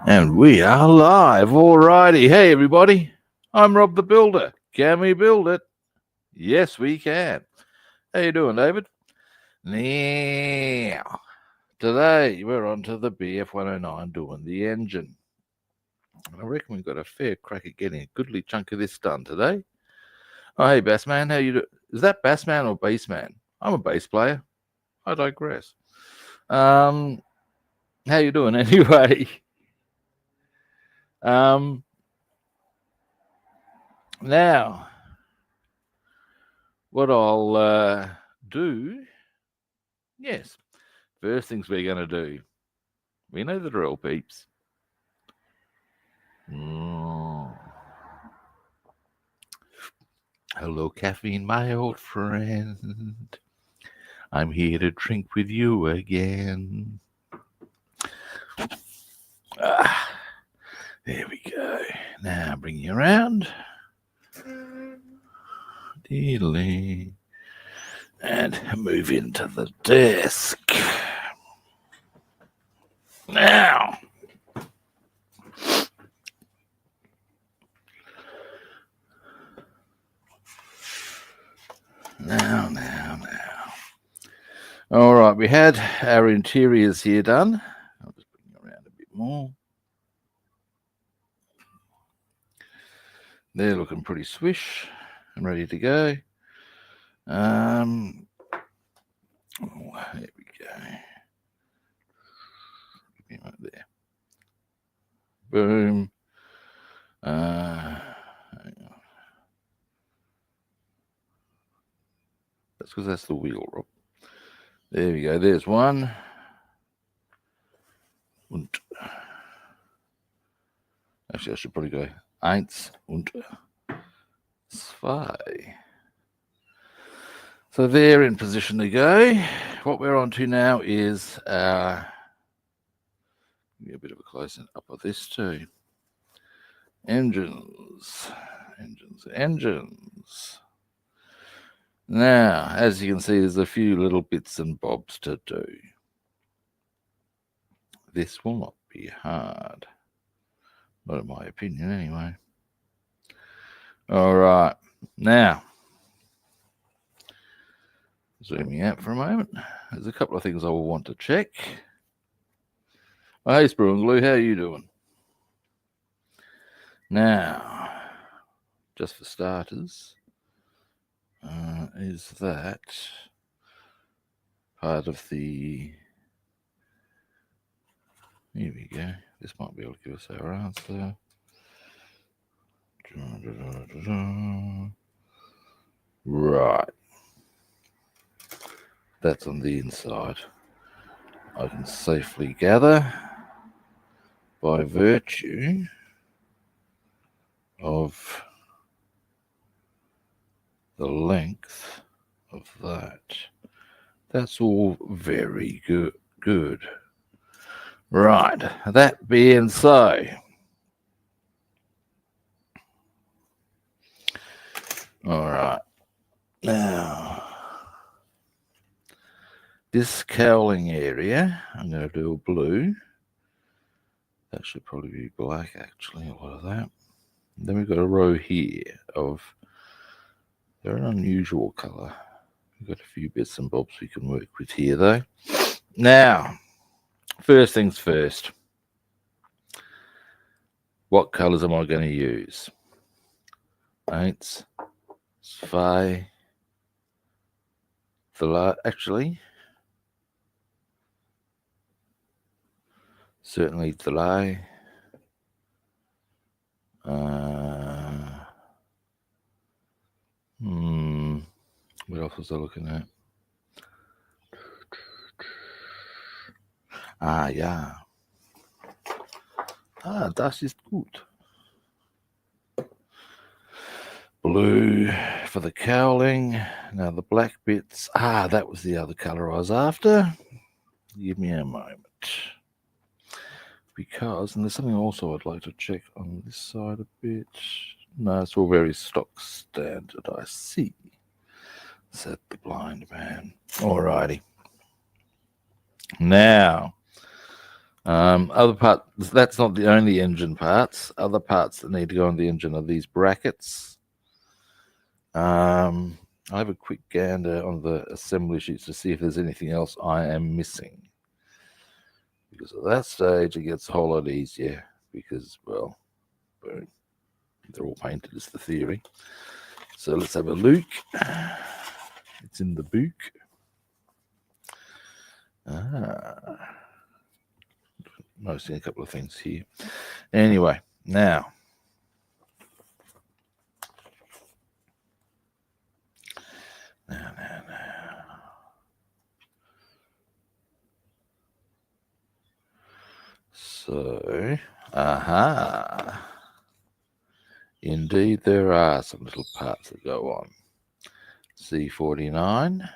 And we are live. Alrighty. Hey, everybody. I'm Rob the Builder. Can we build it? Yes, we can. How you doing, David? Now, today we're on to the BF 109 doing the engine. I reckon we've got a fair crack at getting a goodly chunk of this done today. Oh, hey, Bassman. How you do? Is that Bassman or Bassman? I'm a bass player. I digress. How you doing anyway? Now, what I'll do, yes, first things we're going to do, we know the drill, peeps. Hello, caffeine, my old friend. I'm here to drink with you again. There we go. Now bring you around. Dealy. And move into the desk. Now. Now. All right, we had our interiors here done. I'll just bring you around a bit more. They're looking pretty swish and ready to go. There we go. Right there. Boom. Hang on. That's because that's the wheel, Rob. There we go. There's one. Und. Actually, I should probably go eins und zwei. So they're in position to go. What we're on to now is give me a bit of a close up of this too. Engines. Now, as you can see, there's a few little bits and bobs to do. This will not be hard. Not in my opinion, anyway. All right. Now, zooming out for a moment. There's a couple of things I will want to check. Oh, hey, Sprungloo, how are you doing? Now, just for starters, is that part of the... Here we go. This might be able to give us our answer. Right. That's on the inside. I can safely gather by virtue of the length of that. That's all very good. Right, that being so, all right, now this cowling area, I'm going to do a blue. That should probably be black, actually, a lot of that. And then we've got a row here of, they're an unusual color. We've got a few bits and bobs we can work with here, though. Now, first things first. What colors am I going to use? Eins, zwei, actually, certainly drei. What else was I looking at? Ja. Das ist gut. Blue for the cowling. Now the black bits. That was the other color I was after. Give me a moment. Because, and there's something also I'd like to check on this side a bit. No, it's all very stock standard, I see. Said the blind man. Alrighty. Now, Other part, that's not the only engine parts. Other parts that need to go on the engine are these brackets. I have a quick gander on the assembly sheets to see if there's anything else I am missing. Because at that stage, it gets a whole lot easier because, well, boom, they're all painted is the theory. So let's have a look. It's in the book. Noticing a couple of things here. Anyway, now. So, indeed, there are some little parts that go on. C49,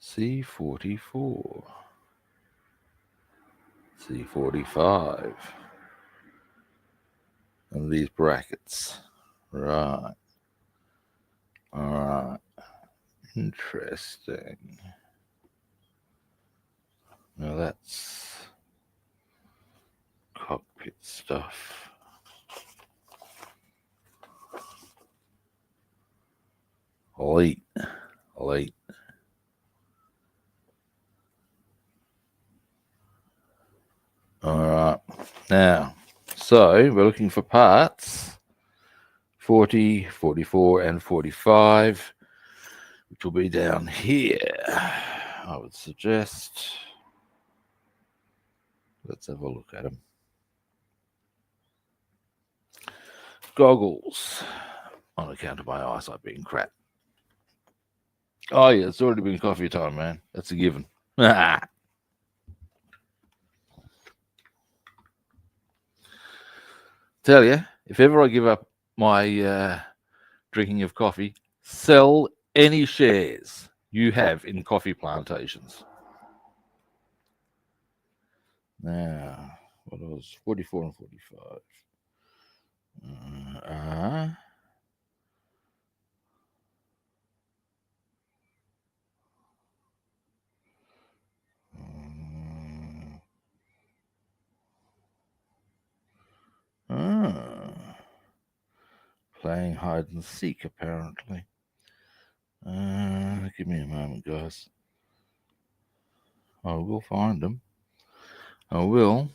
C44, C45, and these brackets. Right. All right. Interesting. Now that's cockpit stuff. Late. All right. Now, so we're looking for parts 40, 44, and 45, which will be down here. I would suggest. Let's have a look at them. Goggles, on account of my eyesight being crap. Oh yeah, it's already been coffee time, man. That's a given. Tell you, if ever I give up my drinking of coffee, sell any shares you have in coffee plantations. Now, what was 44 and 45? Playing hide and seek, apparently. Give me a moment, guys. I will find them. I will.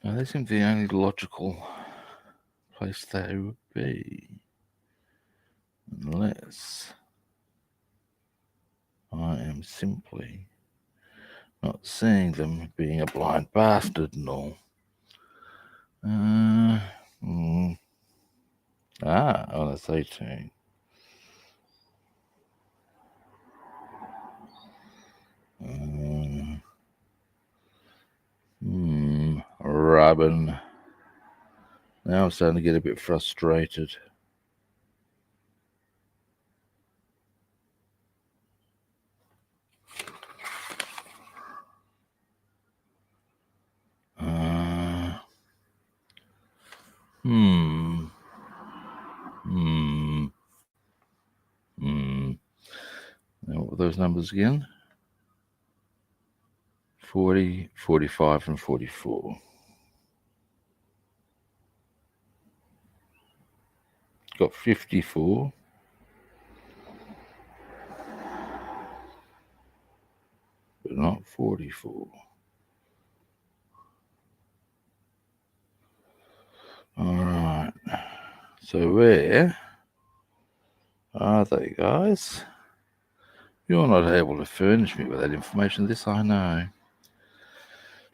Now, they seem to be the only logical place they would be. Unless I am simply not seeing them, being a blind bastard and all. That's 18. Robin. Now I'm starting to get a bit frustrated. Now, what were those numbers again? 40, 45, and 44. Got 54. But not 44. All right. So where are they, guys? You're not able to furnish me with that information. This I know.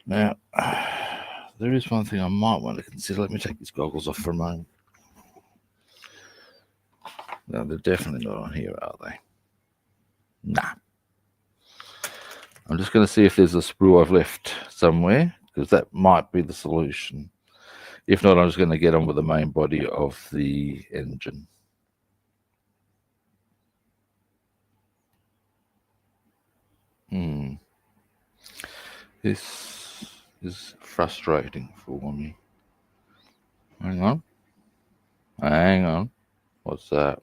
Now, there is one thing I might want to consider. Let me take these goggles off for a moment. No, they're definitely not on here, are they? Nah. I'm just going to see if there's a sprue I've left somewhere, because that might be the solution. If not, I'm just going to get on with the main body of the engine. This is frustrating for me. Hang on. What's that?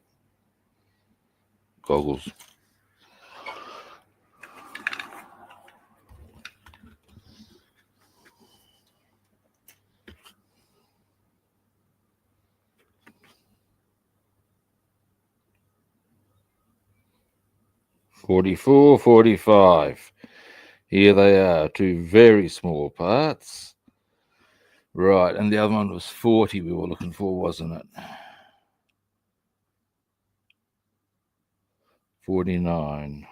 Goggles. 44, 45. Here they are, two very small parts. Right, and the other one was 40 we were looking for, wasn't it? 49,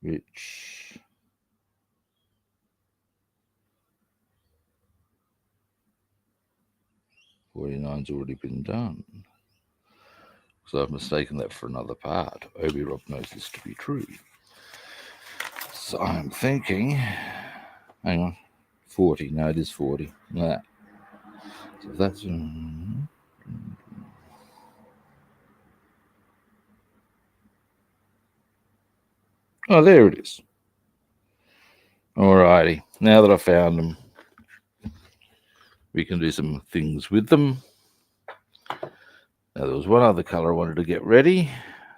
which 49's already been done. So I've mistaken that for another part. Obi Rob knows this to be true. So I'm thinking, hang on, 40. No, it is 40. Nah. So that's. Oh, there it is. Alrighty. Now that I found them, we can do some things with them. Now, there was one other color I wanted to get ready.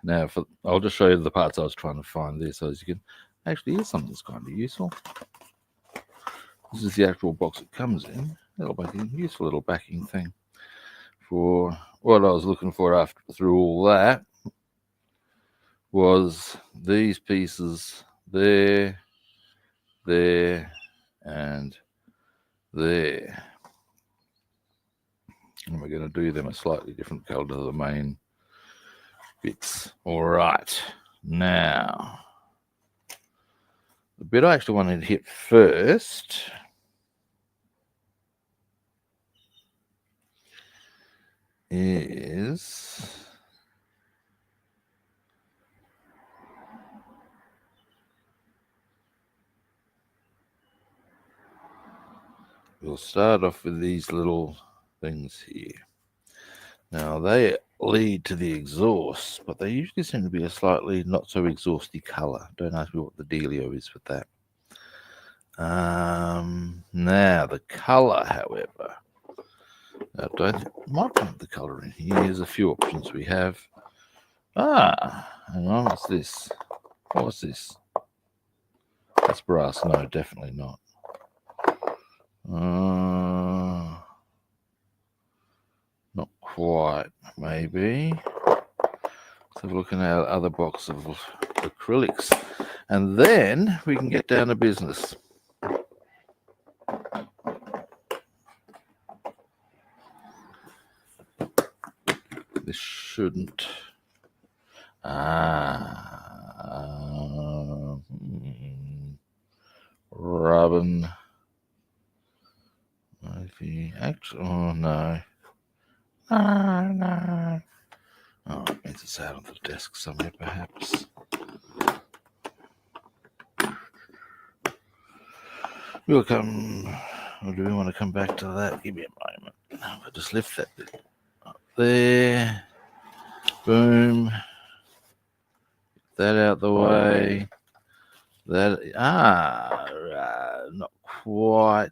Now, I'll just show you the parts I was trying to find there so as you can. Actually, here's something that's kind of useful. This is the actual box it comes in. That'll make a useful little backing thing for what I was looking for after through all that was these pieces there, there, and there. And we're going to do them a slightly different color to the main bits. All right. Now, the bit I actually wanted to hit first is we'll start off with these little things here. Now, they lead to the exhaust, but they usually seem to be a slightly not so exhausty color. Don't ask me what the dealio is with that. Now, the color, however, I don't think, might put the color in here. Here's a few options we have. Hang on, what's this? What's this? That's brass. No, definitely not. Not quite, maybe. So we're looking at other box of acrylics. And then we can get down to business. This shouldn't. Rubbing. Maybe. Actually, oh no. No. Oh, it means it's out on the desk somewhere, perhaps. We'll come. Or do we want to come back to that? Give me a moment. I'll just lift that bit up there. Boom. That out the way. That not quite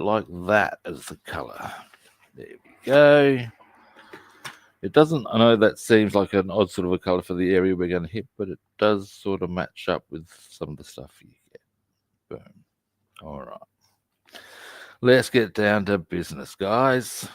like that as the color. There we go. It doesn't. I know that seems like an odd sort of a color for the area we're going to hit, but it does sort of match up with some of the stuff you get. Boom. All right. Let's get down to business, guys.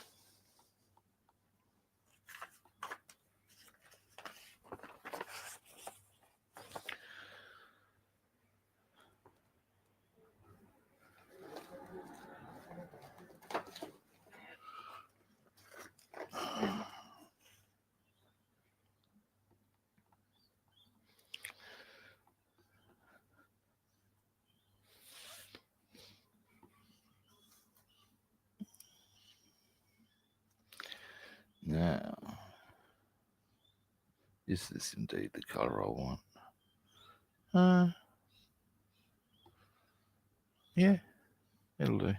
Now, is this indeed the color I want? Yeah, it'll do.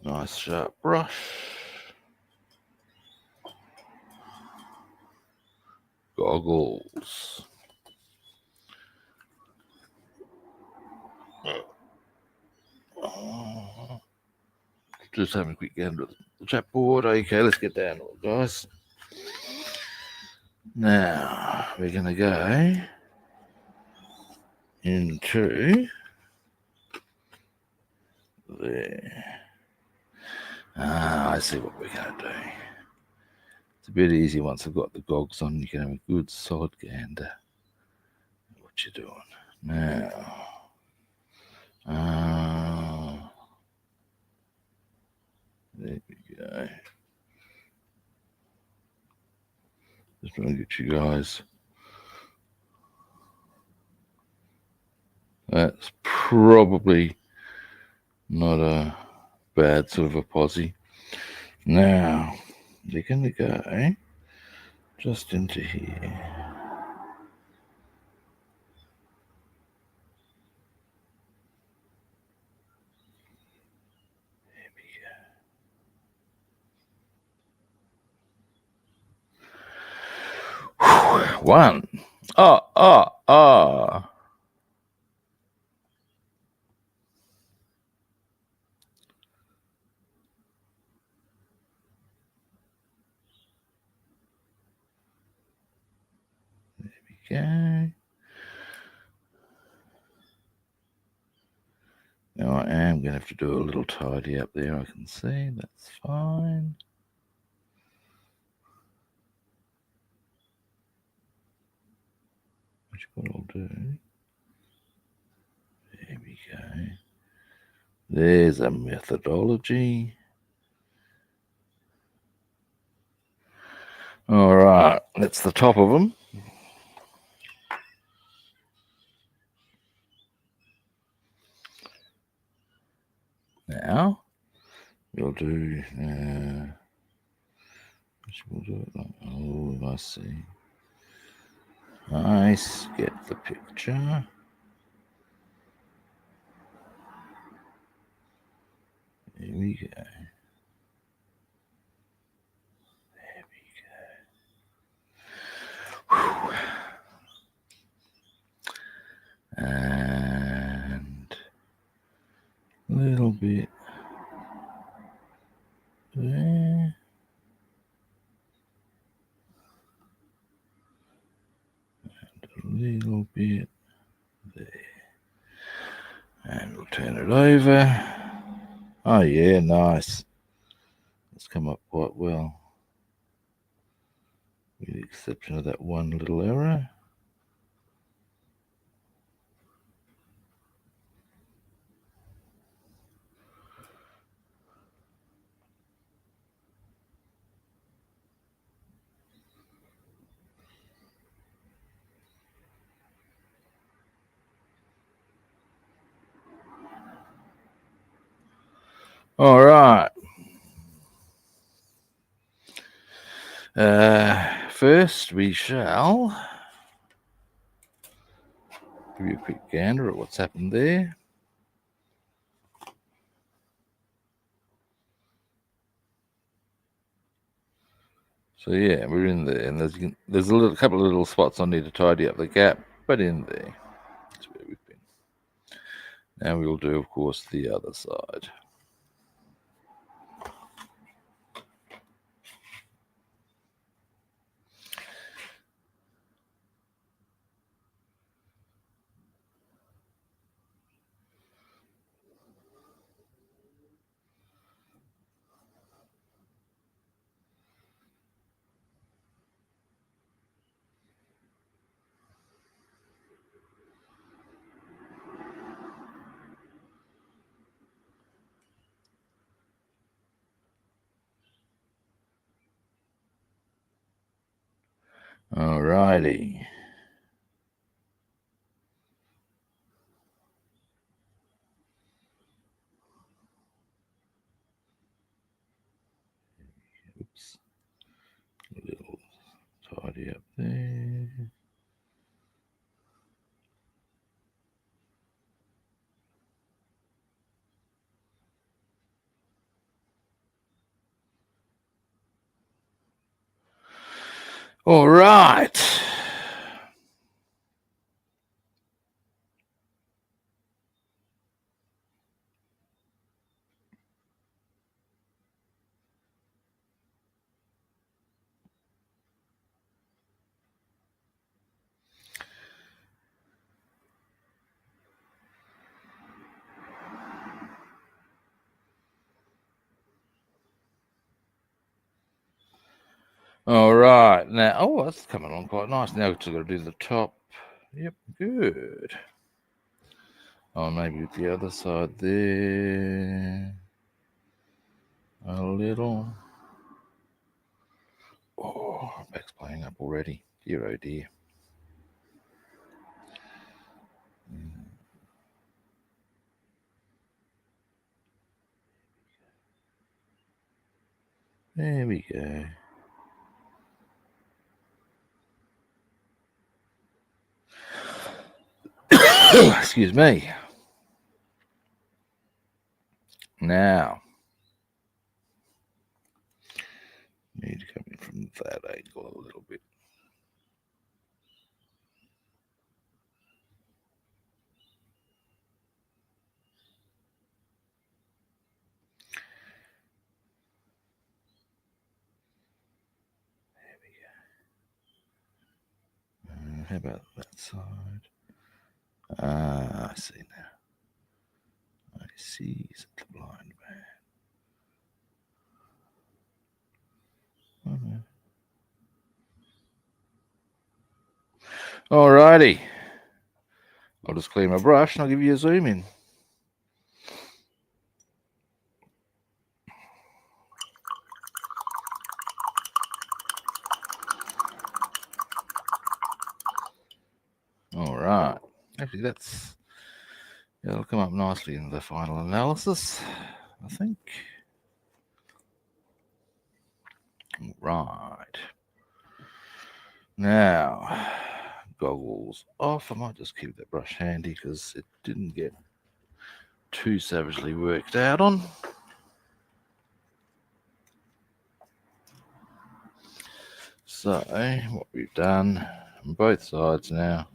Nice sharp brush. Goggles. Just having a quick gander at the chapboard. Okay, let's get down to it, guys. Now, we're going to go into there. I see what we're going to do. It's a bit easy once I've got the gogs on. You can have a good solid gander at what you're doing. Now, there we go. Just trying to get you guys. That's probably not a bad sort of a posse. Now, they're going to go just into here. One. Ah. There we go. Now I am going to have to do a little tidy up there, I can see. That's fine. Which what I'll do. There we go. There's a methodology. All right, that's the top of them. Now we'll do. We'll do it like, oh, I see. Nice. Get the picture. There we go. There we go. Whew. And a little bit there. And a little bit there. And we'll turn it over. Oh yeah, nice. It's come up quite well. With the exception of that one little error. All right. First, we shall give you a quick gander at what's happened there. So yeah, we're in there, and there's a couple of little spots I need to tidy up the gap, but in there, that's where we've been. Now we'll do, of course, the other side. Alrighty. Oops. A little tidy up there. All right. All right, now, oh, that's coming along quite nice. Now we've just got to do the top. Yep, good. Oh, maybe with the other side there. A little. Oh, back's playing up already. Dear, oh dear. There we go. Excuse me. Now, need to come in from that angle a little bit. There we go. How about that side? Ah, I see now. I see. Is it the blind man? Okay. Alrighty. I'll just clean my brush and I'll give you a zoom in. All right. Actually, it'll come up nicely in the final analysis, I think. Right. Now, goggles off. I might just keep that brush handy because it didn't get too savagely worked out on. So, what we've done on both sides now.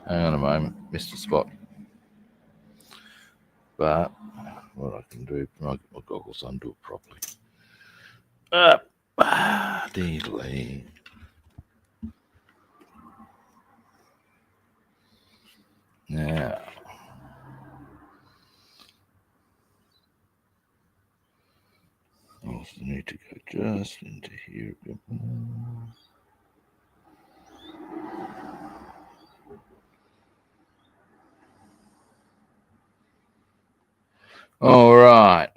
Hang on a moment, missed a spot. But what I can do, I get my goggles on, do it properly. Deedly. Now, I also need to go just into here a bit more. All right.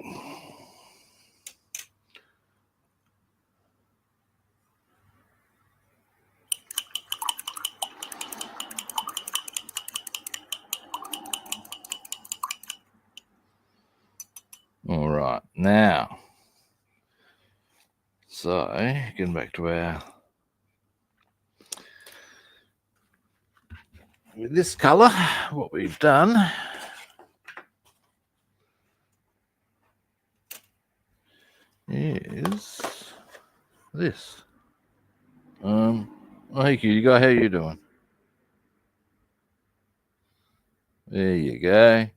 All right. Now, so getting back to with this color, what we've done is this. Oh, hey, cutie guy, how you doing? There you go.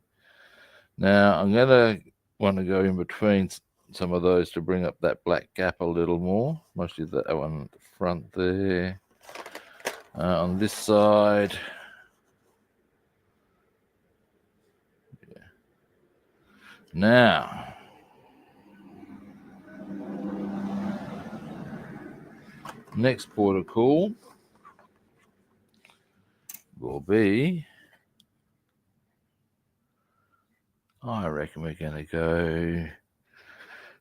Now I'm gonna want to go in between some of those to bring up that black gap a little more. Mostly that one at the front there. On this side. Yeah. Now, next port of call will be, I reckon we're going to go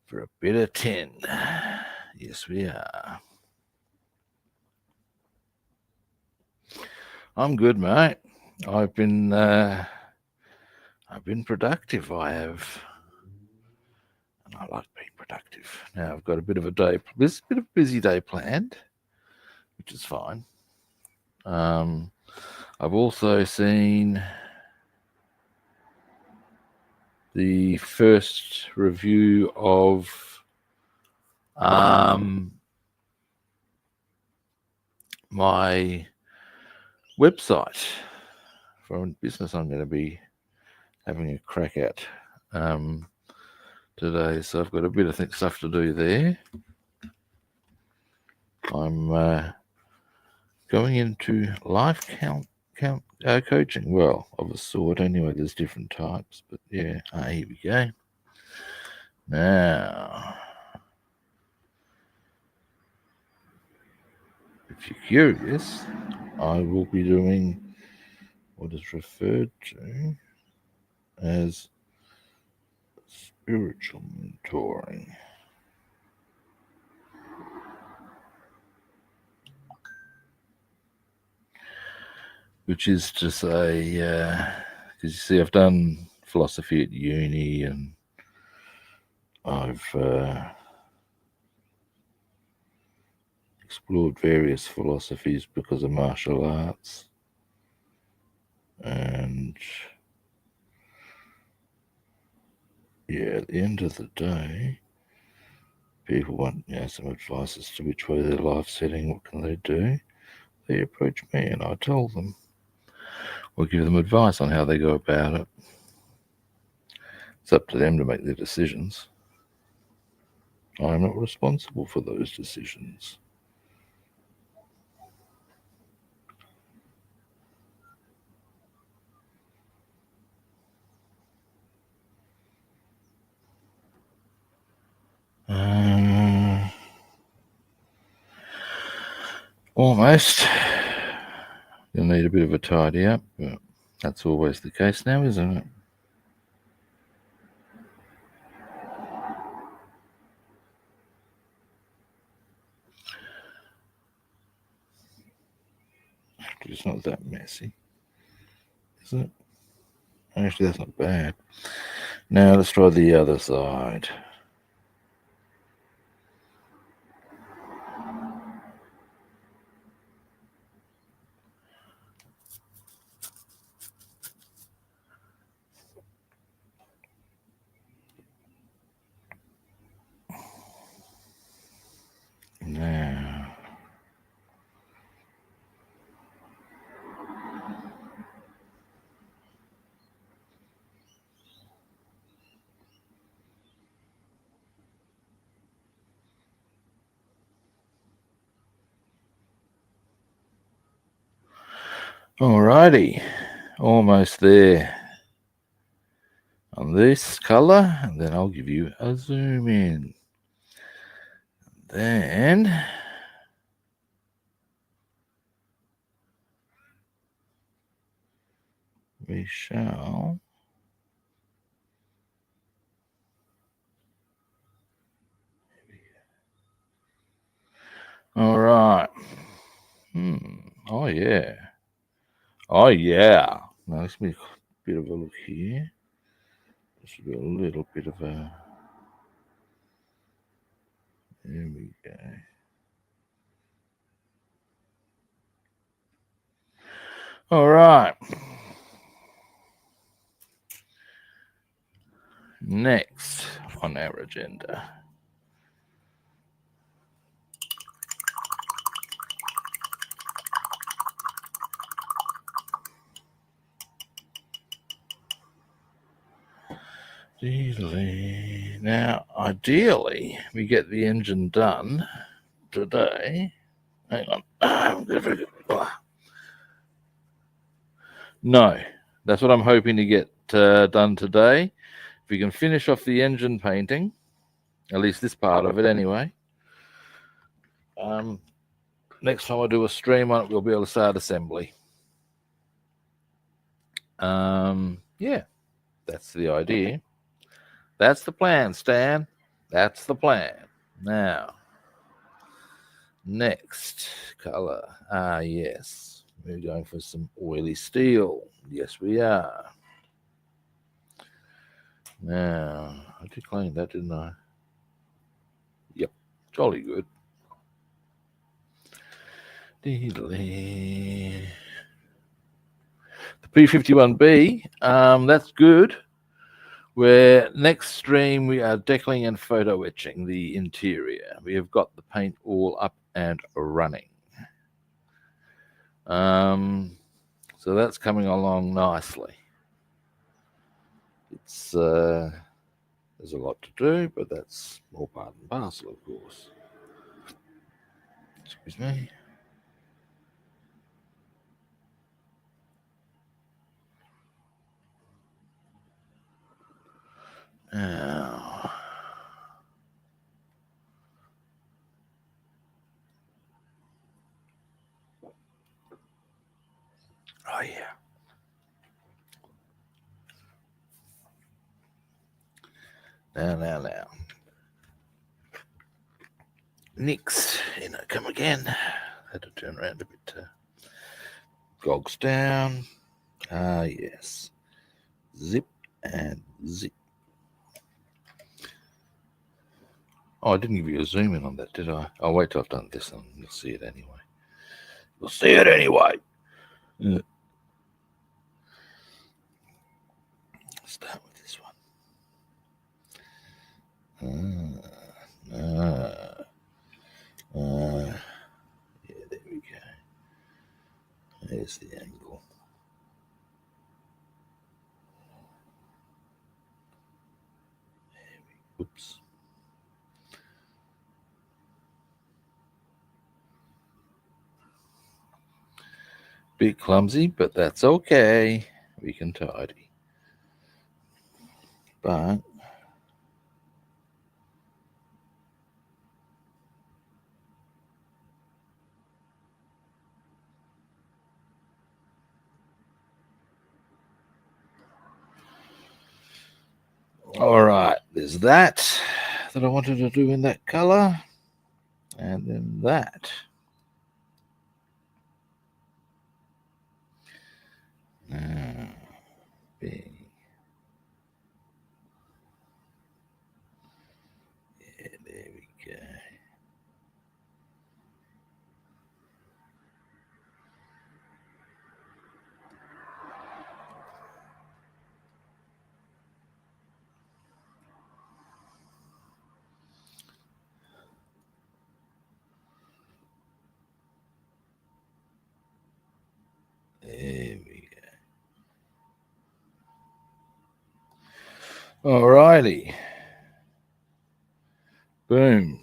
for a bit of tin. Yes, we are. I'm good, mate. I've been productive. I have, and I like being productive. Now I've got a bit of a busy day planned, which is fine. I've also seen the first review of my website for a business I'm going to be having a crack at today. So I've got a bit of stuff to do there. I'm going into life coaching. Well, of a sort anyway. There's different types, but yeah. Here we go. Now, if you're curious, I will be doing what is referred to as spiritual mentoring. Which is to say, because you see, I've done philosophy at uni, and I've explored various philosophies because of martial arts, and yeah, at the end of the day, people want some advice as to which way their life's heading. What can they do? They approach me, and I tell them, or give them advice on how they go about it. It's up to them to make their decisions. I am not responsible for those decisions. Almost. You'll need a bit of a tidy up, but that's always the case now, isn't it? Actually, it's not that messy, is it? Actually, that's not bad. Now let's try the other side. Now, alrighty, almost there on this color, and then I'll give you a zoom in. Then we shall all right. Oh yeah. Oh yeah. Now let's make a bit of a look here. This should be a little bit of a. There we go. All right. Next on our agenda. Now, ideally, we get the engine done today. Hang on. No, that's what I'm hoping to get done today. If we can finish off the engine painting, at least this part of it anyway. Next time I do a stream on it, we'll be able to start assembly. Yeah, that's the idea. That's the plan, Stan. That's the plan. Now, next color. Yes. We're going for some oily steel. Yes, we are. Now, I did clean that, didn't I? Yep. Jolly good. The P51B, that's good. Where next stream we are decaling and photo etching the interior. We have got the paint all up and running. So that's coming along nicely. It's there's a lot to do, but that's all part and parcel, of course. Excuse me. Now, Oh, yeah. Now. Next, come again. Had to turn around a bit. Gogs down. Ah, yes. Zip and zip. Oh, I didn't give you a zoom in on that, did I? I'll wait till I've done this and you'll see it anyway. You'll see it anyway. Start with this one. Yeah, there we go. There's the angle. Oops. Bit clumsy, but that's okay. We can tidy. But all right, there's that I wanted to do in that color, and then that. Bing. Yeah, there we go. There we go. Alrighty. Boom.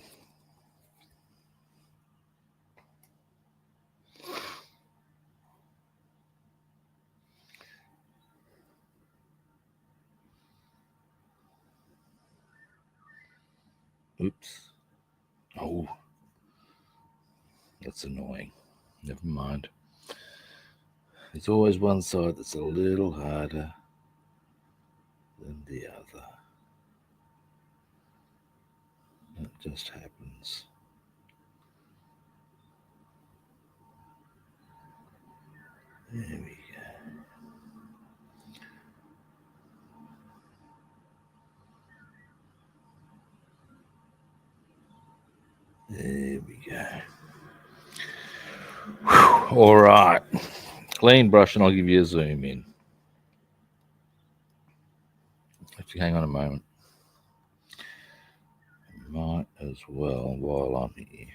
Oops. Oh, that's annoying. Never mind. There's always one side that's a little harder than the other. It just happens. There we go. There we go. Whew. All right. Clean brush, and I'll give you a zoom in. If you hang on a moment. Might as well while I'm here.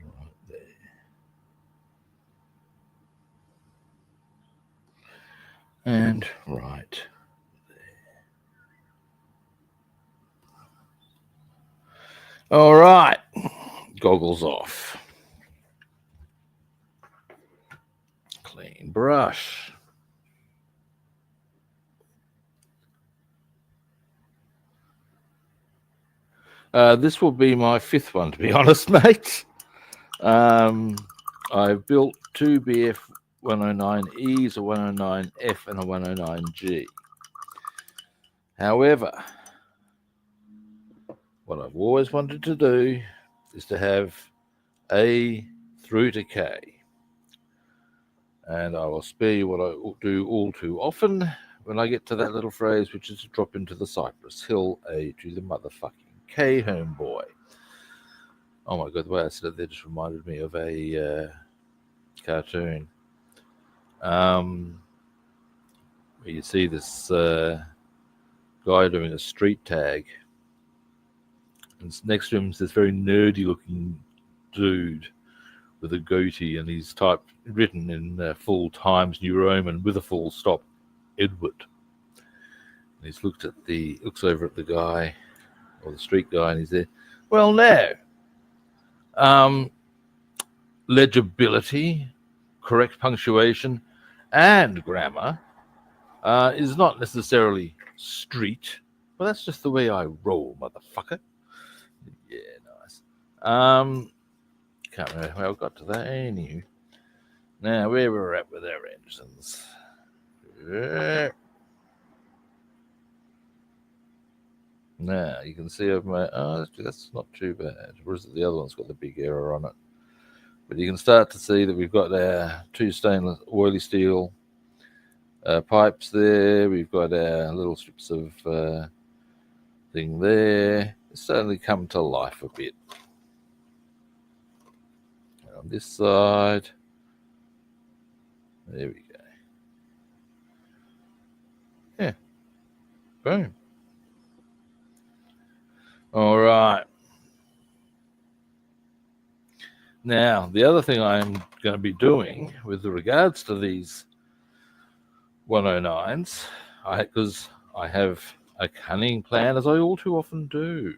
Right there. And right there. All right. Goggles off. Clean brush. This will be my fifth one, to be honest, mate. I've built two BF 109Es, a 109F, and a 109G. However, what I've always wanted to do is to have A through to K. And I will spare you what I do all too often when I get to that little phrase, which is to drop into the Cypress Hill A to the motherfucking K, homeboy. Oh my god, the way I said it there just reminded me of a cartoon. Where you see this guy doing a street tag, and next to him is this very nerdy looking dude with a goatee, and he's written in full Times New Roman with a full stop, Edward. And he's looks over at the guy, or the street guy, and he's there. Well, no. Legibility, correct punctuation, and grammar is not necessarily street, but that's just the way I roll, motherfucker. Can't remember how I got to that. Anywho, now where we're at with our engines. Now you can see over my. Oh, that's not too bad. Whereas the other one's got the big error on it. But you can start to see that we've got our two stainless oily steel pipes there. We've got our little strips of thing there. It's certainly come to life a bit. And on this side, there we go. Yeah, boom. All right. Now, the other thing I'm going to be doing with regards to these 109s, because I have a cunning plan, as I all too often do.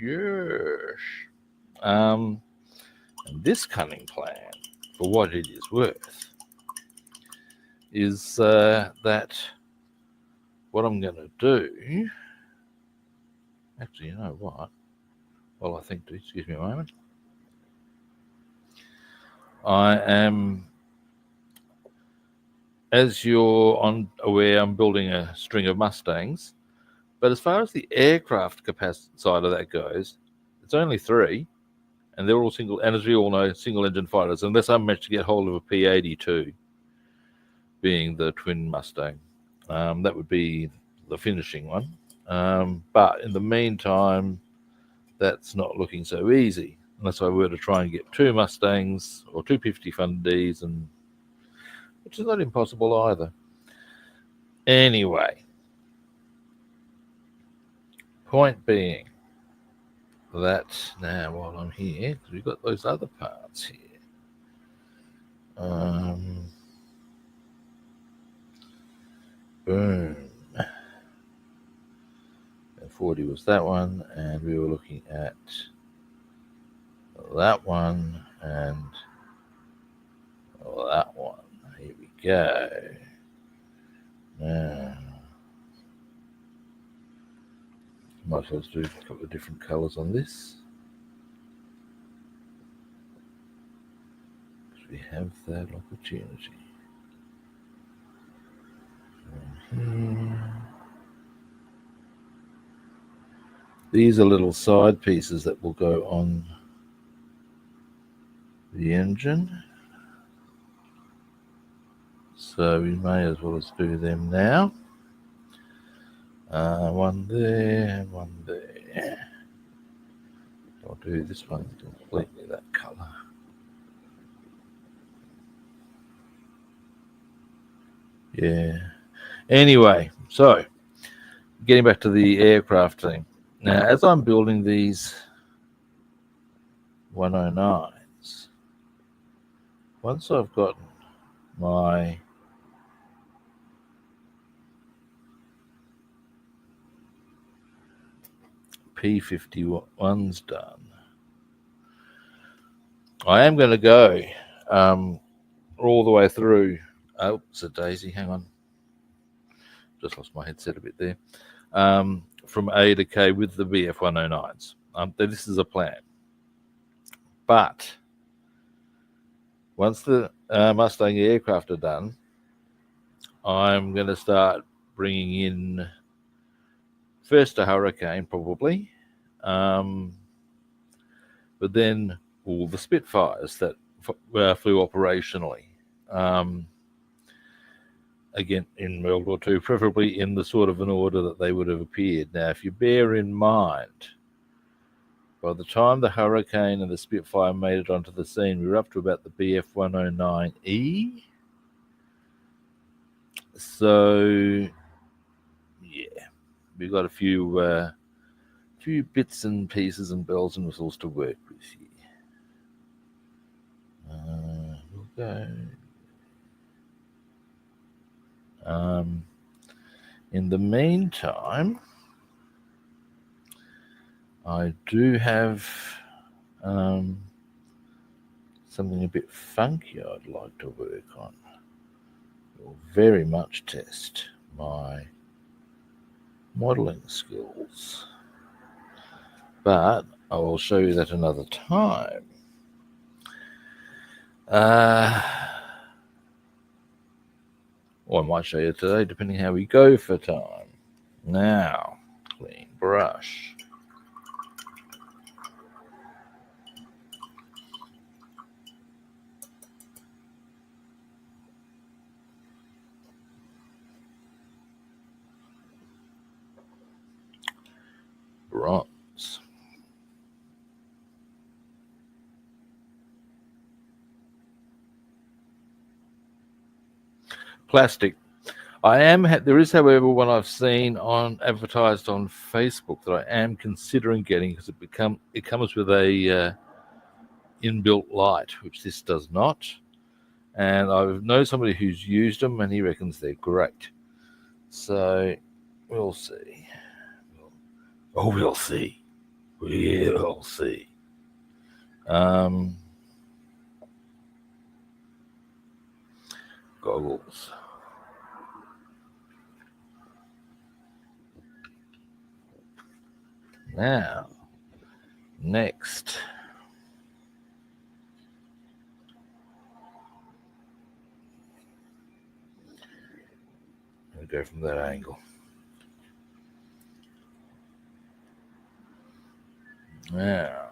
Yes. And this cunning plan, for what it is worth, is that what I'm going to do. Actually, you know what? Well, I think, excuse me a moment. I am, as you're aware, I'm building a string of Mustangs. But as far as the aircraft capacity side of that goes, it's only 3, and they're all single, and as we all know, single-engine fighters, unless I manage to get hold of a P-82, being the twin Mustang. That would be the finishing one. But in the meantime, that's not looking so easy, unless I were to try and get 2 Mustangs or 2 50 Ds, and which is not impossible either. Anyway, point being that now while I'm here, because we've got those other parts here. Boom. And 40 was that one, and we were looking at that one and that one. Here we go. Now, might as well do a couple of different colours on this. Because we have that opportunity. Here. These are little side pieces that will go on the engine. So we may as well do them now. One there and one there. I'll do this one completely that colour. Yeah. Anyway, so getting back to the aircraft thing. Now, as I'm building these 109s, once I've gotten my P51s done, I am going to go all the way through. Oh, it's a daisy. Hang on. Just lost my headset a bit there. From A to K with the Bf 109s. This is a plan. But once the Mustang aircraft are done, I'm going to start bringing in first a Hurricane, probably, but then all the Spitfires that flew operationally. Again, in World War II, preferably in the sort of an order that they would have appeared. Now, if you bear in mind, by the time the Hurricane and the Spitfire made it onto the scene, we were up to about the Bf 109E. So, yeah, we've got a few bits and pieces and bells and whistles to work with here. We'll go. In the meantime, I do have something a bit funky I'd like to work on. It will very much test my modelling skills. But I will show you that another time. Or I might show you today, depending how we go for time. Now, clean brush. Bronze. Plastic. There is, however, one I've seen advertised on Facebook that I am considering getting, because it comes with a inbuilt light, which this does not. And I know somebody who's used them, and he reckons they're great. So we'll see. We'll see. We'll see. Goggles. Now, next. We'll go from that angle. Now.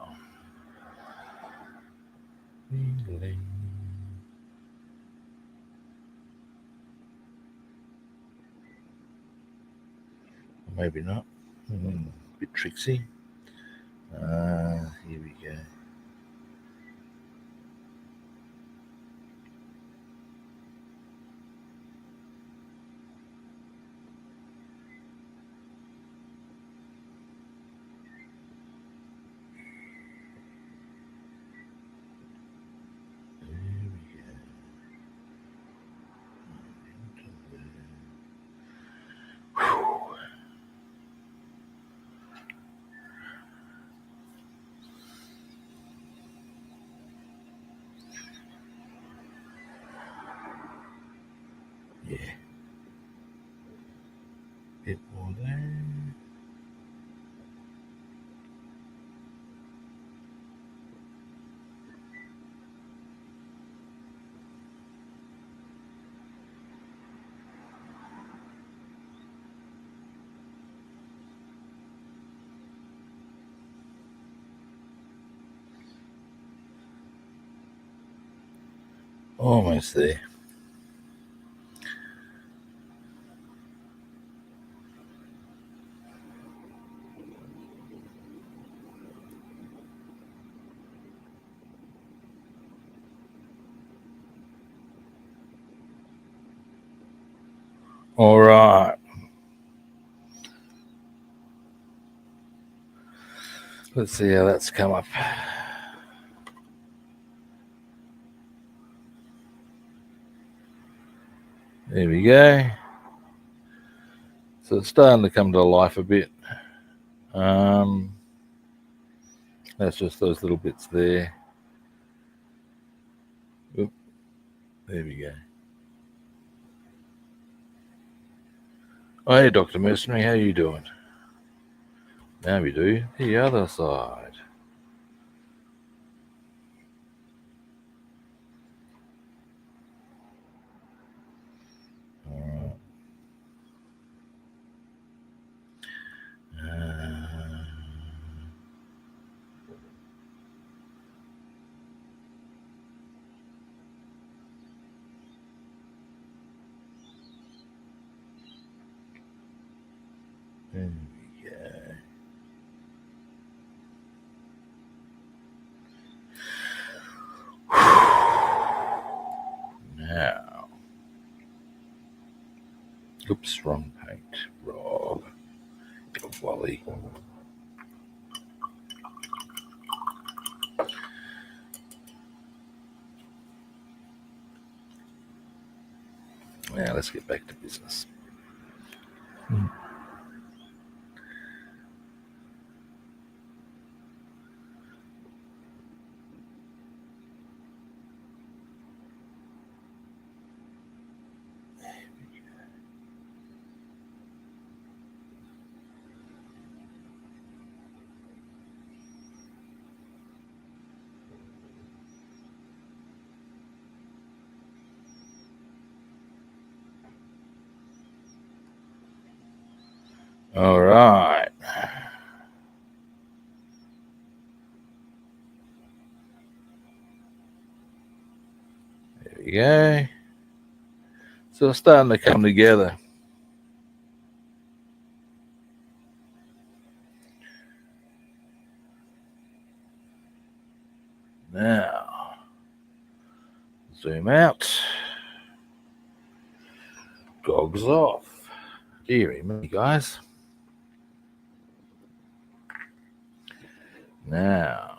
Maybe not. Bit tricksy. Here we go. Yeah. Bit more there. Almost there. All right. Let's see how that's come up. There we go. So it's starting to come to life a bit. That's just those little bits there. Oop, there we go. Oh, hey, Dr. Mercenary, how you doing? Now we do the other side. All right. There we go. Now, oops, wrong paint. Rob, Wally. Now let's get back to business. All right. There we go. So it's starting to come together. Now, zoom out. Gogs off. Deary me, guys. Now,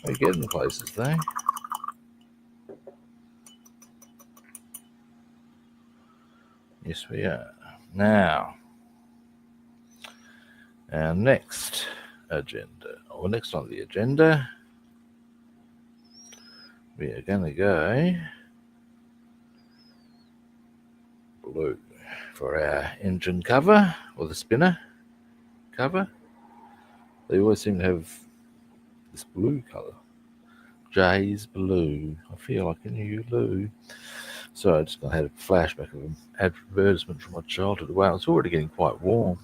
we're getting places though. Yes, we are. Now, our next agenda, or next on the agenda, we are going to go blue for our engine cover, or the spinner cover. They always seem to have this blue colour. Jay's blue. I feel like a new blue. So I just had a flashback of an advertisement from my childhood. Wow, it's already getting quite warm.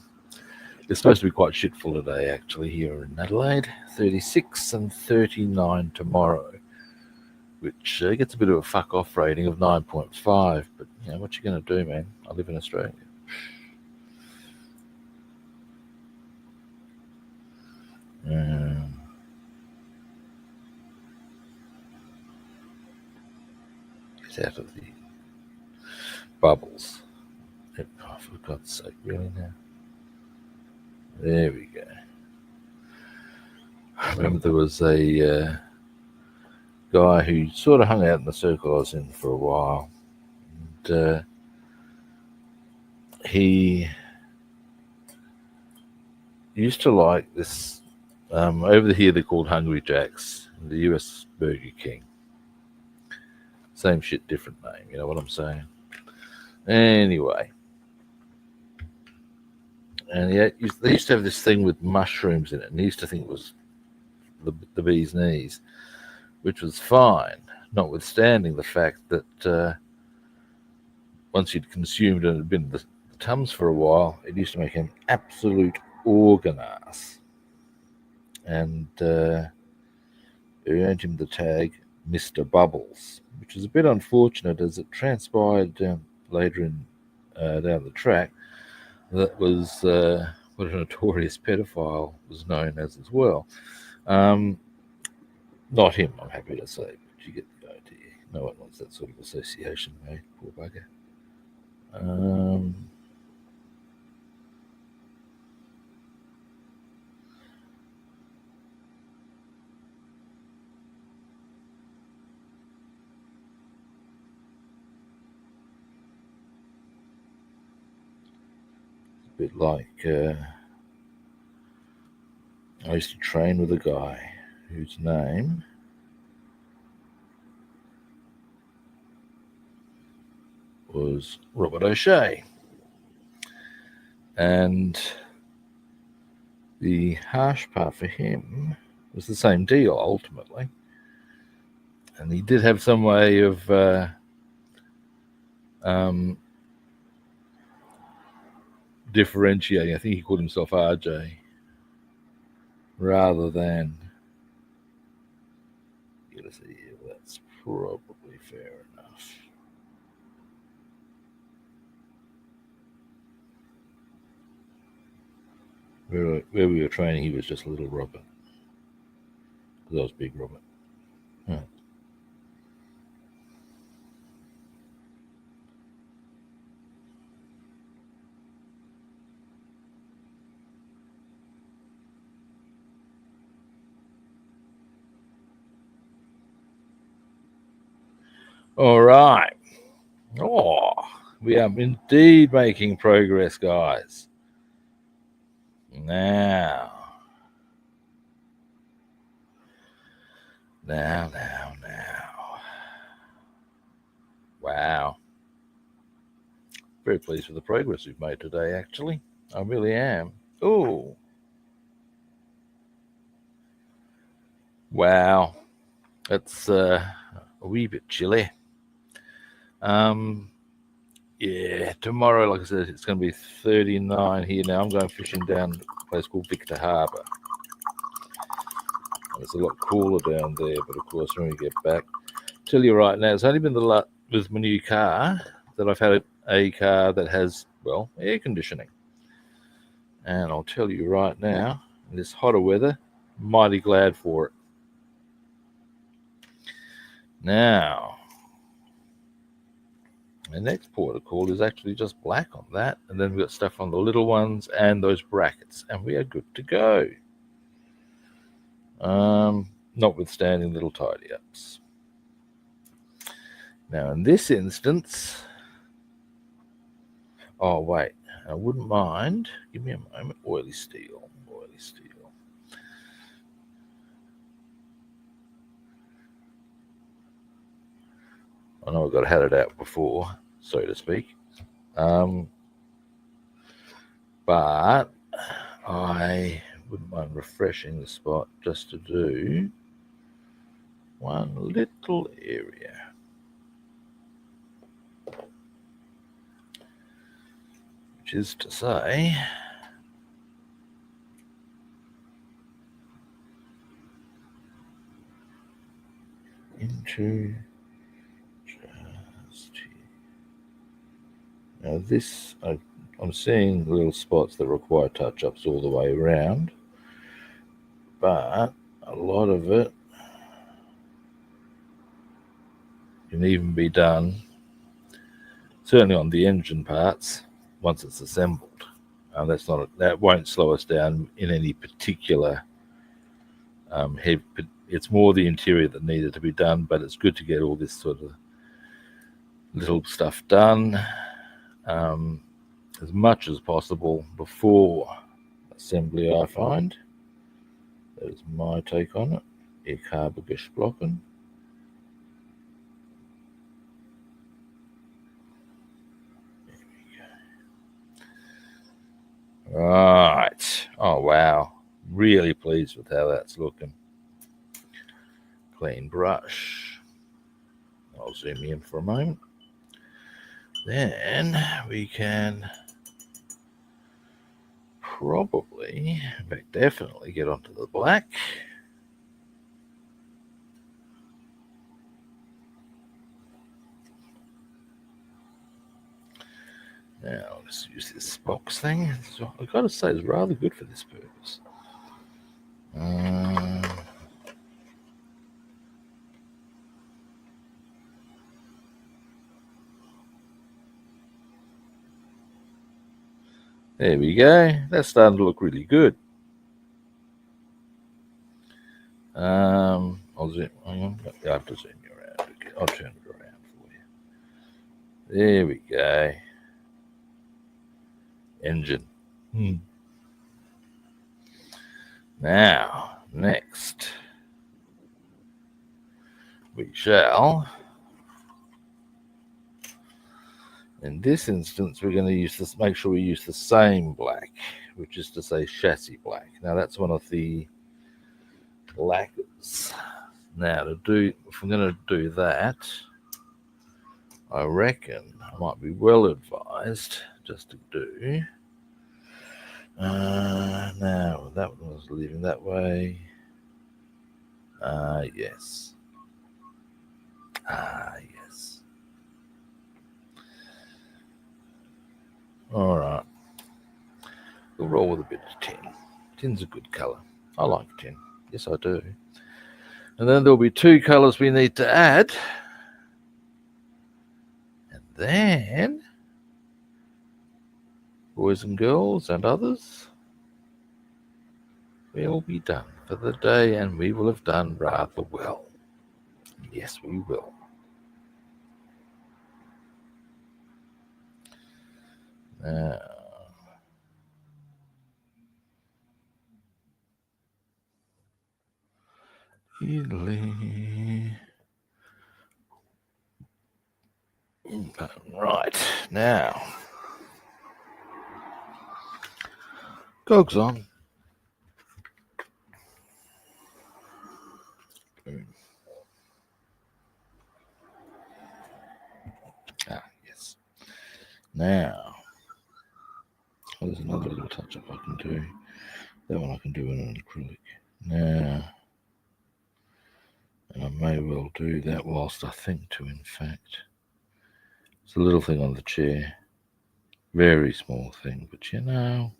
It's supposed to be quite shitful today, actually, here in Adelaide. 36 and 39 tomorrow, which gets a bit of a fuck off rating of 9.5. But you know what you going to do, man? I live in Australia. Get out of the bubbles. Oh, for God's sake, really now? There we go. I remember there was a guy who sort of hung out in the circle I was in for a while. And he used to like this. Over here, they're called Hungry Jacks, the US Burger King. Same shit, different name. You know what I'm saying? Anyway. And yeah, they used to have this thing with mushrooms in it, and he used to think it was the bee's knees, which was fine, notwithstanding the fact that once he'd consumed and had been in the Tums for a while, it used to make him absolute organ ass. And earned him the tag Mr. Bubbles, which is a bit unfortunate as it transpired later in down the track that was what a notorious pedophile was known as well. Not him, I'm happy to say, but you get the idea. No one wants that sort of association, mate. Poor bugger. A bit like I used to train with a guy whose name was Robert O'Shea. And the harsh part for him was the same deal ultimately. And he did have some way of differentiating. I think he called himself RJ rather than. You gotta say, yeah, that's probably fair enough. Where we were training, he was just a little Robert. Because I was big Robert. Huh. All right. Oh, we are indeed making progress, guys. Now. Wow. Very pleased with the progress we've made today, actually. I really am. Oh. Wow. That's a wee bit chilly. yeah, tomorrow, like I said, it's going to be 39 here now. I'm going fishing down a place called Victor Harbour. It's a lot cooler down there, but of course, when we get back, tell you right now, it's only been the luck with my new car that I've had a car that has, well, air conditioning. And I'll tell you right now, in this hotter weather, mighty glad for it. Now, the next port of call is actually just black on that, and then we've got stuff on the little ones and those brackets, and we are good to go. Notwithstanding little tidy ups. Now, in this instance, oh wait, I wouldn't mind. Give me a moment. Oily steel. Oily steel. I know I've got had it out before, so to speak. But I wouldn't mind refreshing the spot just to do one little area. Which is to say, into just here. Now this, I'm seeing little spots that require touch-ups all the way around, but a lot of it can even be done, certainly on the engine parts, once it's assembled. That won't slow us down in any particular heavy. It's more the interior that needed to be done, but it's good to get all this sort of little stuff done as much as possible before assembly, I find. That is my take on it. Ich habe gesprochen. Right. Oh, wow. Really pleased with how that's looking. Clean brush. I'll zoom in for a moment. Then we can probably, in fact, definitely get onto the black. Now, let's use this box thing. So I've got to say, it's rather good for this purpose. There we go. That's starting to look really good. I'll zoom. Hang on. I have to zoom you around. Okay, I'll turn it around for you. There we go. Engine. Now, next, we shall. In this instance, we're going to use this. Make sure we use the same black, which is to say chassis black. Now, that's one of the lacquers. Now, if I'm going to do that, I reckon I might be well advised just to do. Now, that one was leaving that way. Yes. Yes. All right. We'll roll with a bit of tin. Tin's a good colour. I like tin. Yes, I do. And then there'll be two colours we need to add. And then, boys and girls and others, we'll be done for the day, and we will have done rather well. Yes, we will. Now, right, now, cogs on. Yes. Now, there's another little touch-up I can do. That one I can do in an acrylic. Now, and I may well do that whilst I think to, in fact. It's a little thing on the chair. Very small thing, but you know.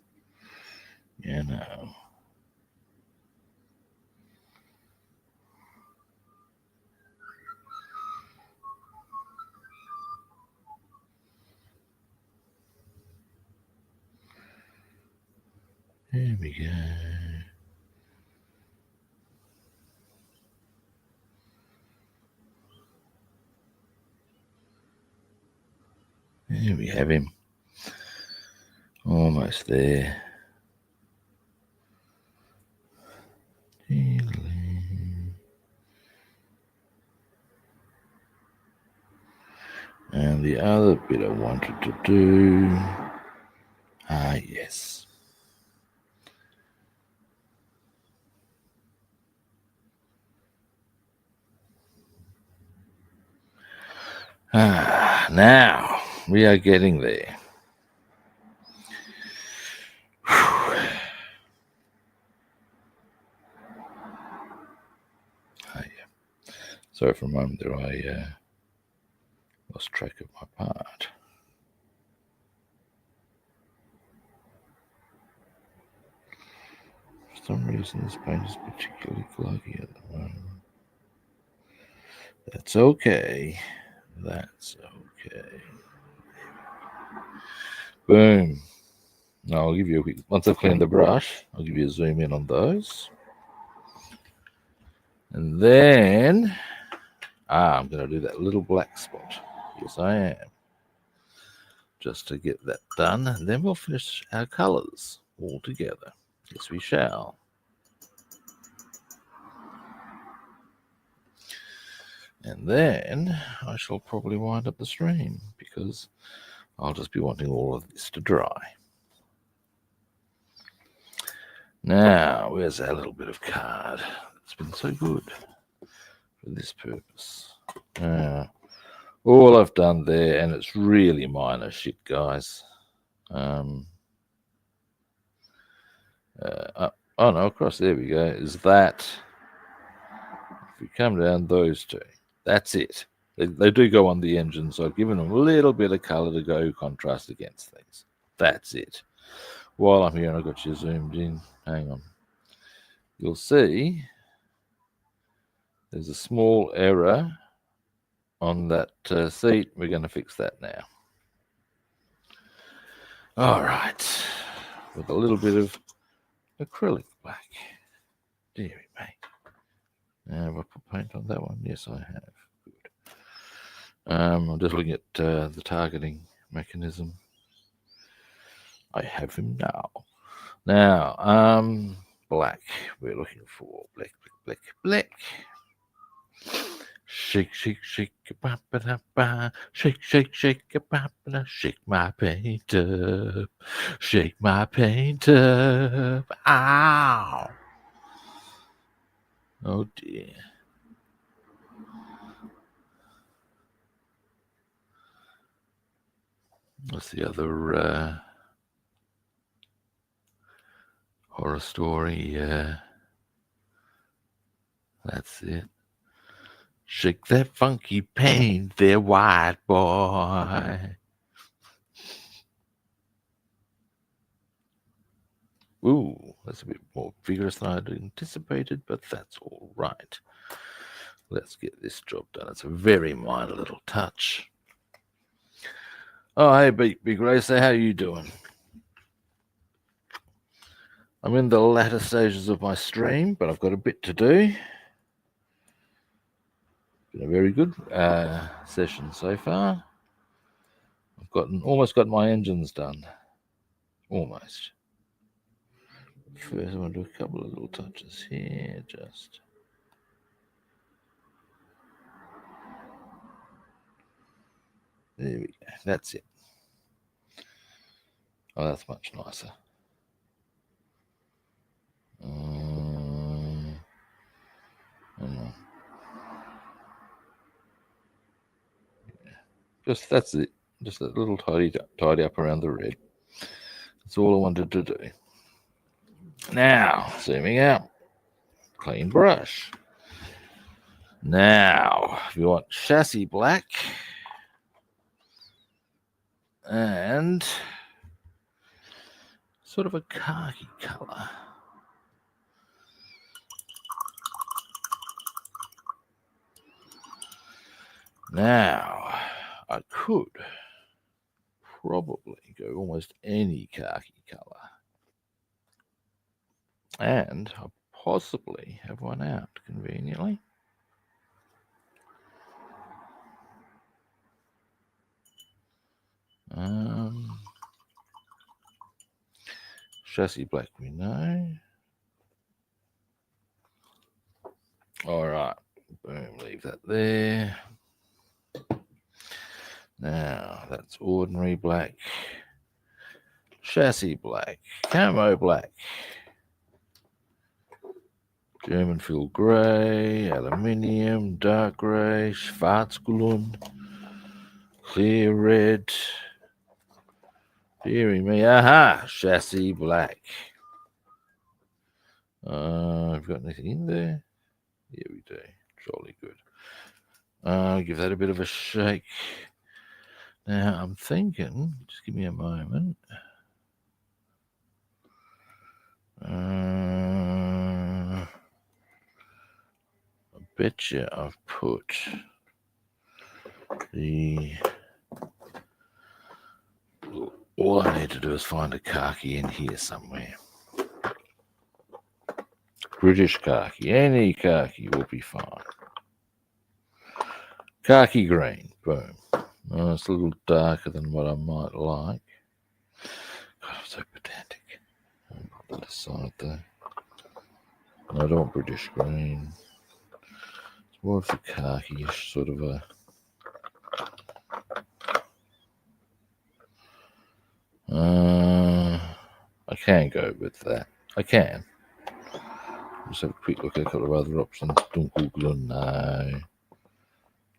There we go. There we have him. Almost there. And the other bit I wanted to do, yes. Now we are getting there. Sorry, for a moment there, I lost track of my part. For some reason, this paint is particularly gluggy at the moment. That's okay. That's okay. Boom. Now I'll give you a quick, once I've cleaned the brush, I'll give you a zoom in on those. And then, I'm going to do that little black spot. Yes, I am. Just to get that done. And then we'll finish our colours all together. Yes, we shall. And then I shall probably wind up the stream because I'll just be wanting all of this to dry. Now, where's our little bit of card? It's been so good for this purpose. All I've done there, and it's really minor shit, guys. Oh no, across there we go. Is that if we come down those two, that's it. They do go on the engine, so I've given them a little bit of color to go contrast against things. That's it. While I'm here, and I've got you zoomed in. Hang on. You'll see there's a small error on that seat. We're going to fix that now. All right. With a little bit of acrylic black. Deary me. Have I put paint on that one? Yes, I have. Good. I'm just looking at the targeting mechanism. I have him now. Now, black. We're looking for black, black, black, black. Shake, shake, shake, ba ba da ba. Shake, shake, shake, ba ba da. Shake my paint up. Shake my paint up. Ow! Oh dear. What's the other horror story? That's it. Shake that funky paint there, white boy. Ooh, that's a bit more vigorous than I'd anticipated, but that's all right. Let's get this job done. It's a very minor little touch. Oh, hey, Big Racer, how you doing? I'm in the latter stages of my stream, but I've got a bit to do. Been a very good session so far. I've almost got my engines done. Almost. First, I want to do a couple of little touches here, just. There we go. That's it. Oh, that's much nicer. Just that's it. Just a little tidy up around the red. That's all I wanted to do. Now, zooming out, clean brush. Now, if you want chassis black and sort of a khaki color. Now, I could probably go almost any khaki color. And I possibly have one out conveniently. Chassis black we know. All right, boom, leave that there. Now, that's ordinary black, chassis black, camo black, German fill grey, aluminium, dark grey, Schwarzglund, clear red. Deary me, aha, chassis black. I've got anything in there? Yeah, we do. Jolly good. Give that a bit of a shake. Now, I'm thinking, just give me a moment. I bet you I've put the... All I need to do is find a khaki in here somewhere. British khaki, any khaki will be fine. Khaki green, boom. Oh, it's a little darker than what I might like. God, I'm so pedantic. I'll put that aside there. No, I don't want British green. It's more of a khaki-ish sort of a... I can go with that. I can. Just have a quick look at a couple of other options. Dunkelgrün, no.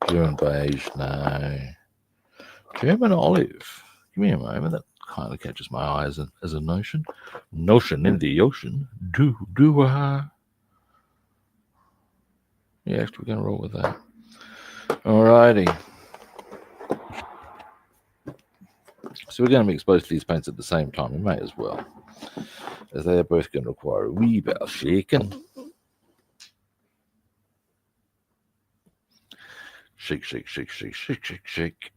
German beige, no. German olive. Give me a moment. That kind of catches my eye as a notion. Notion in the ocean. Yeah, actually, we're going to roll with that. Alrighty. So we're going to mix both of these paints at the same time. We may as well, as they are both going to require a wee bit of shaking. Shake, shake, shake, shake, shake, shake, shake.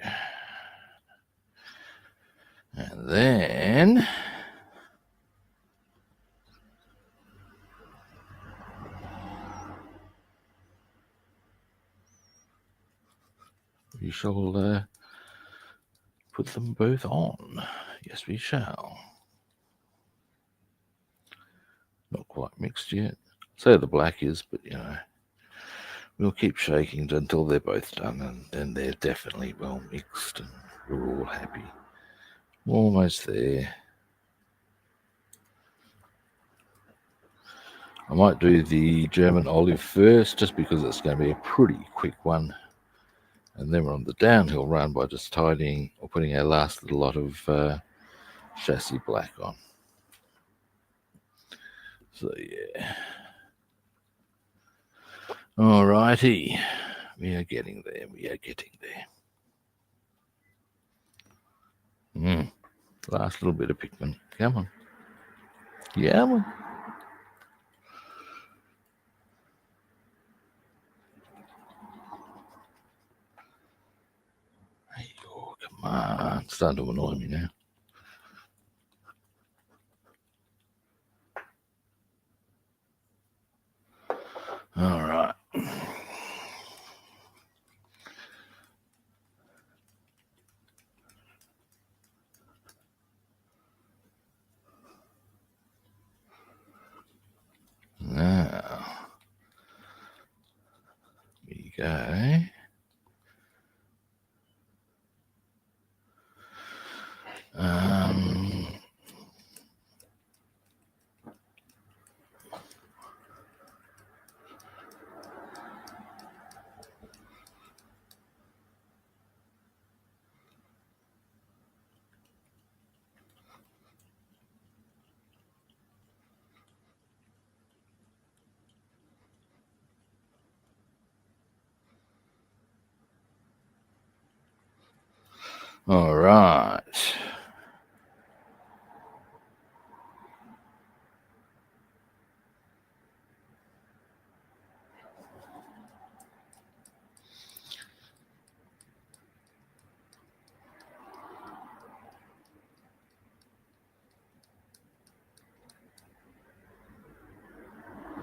And then we shall put them both on. Yes, we shall. Not quite mixed yet. So the black is, but you know, we'll keep shaking until they're both done, and then they're definitely well mixed, and we're all happy. Almost there. I might do the German olive first, just because it's going to be a pretty quick one. And then we're on the downhill run by just tidying or putting our last little lot of chassis black on. So yeah. Alrighty. We are getting there. We are getting there. Last little bit of pigment. Come on. Yeah, on. Hey, oh, come on. It's starting to annoy me now. All right. Now, we go. All right.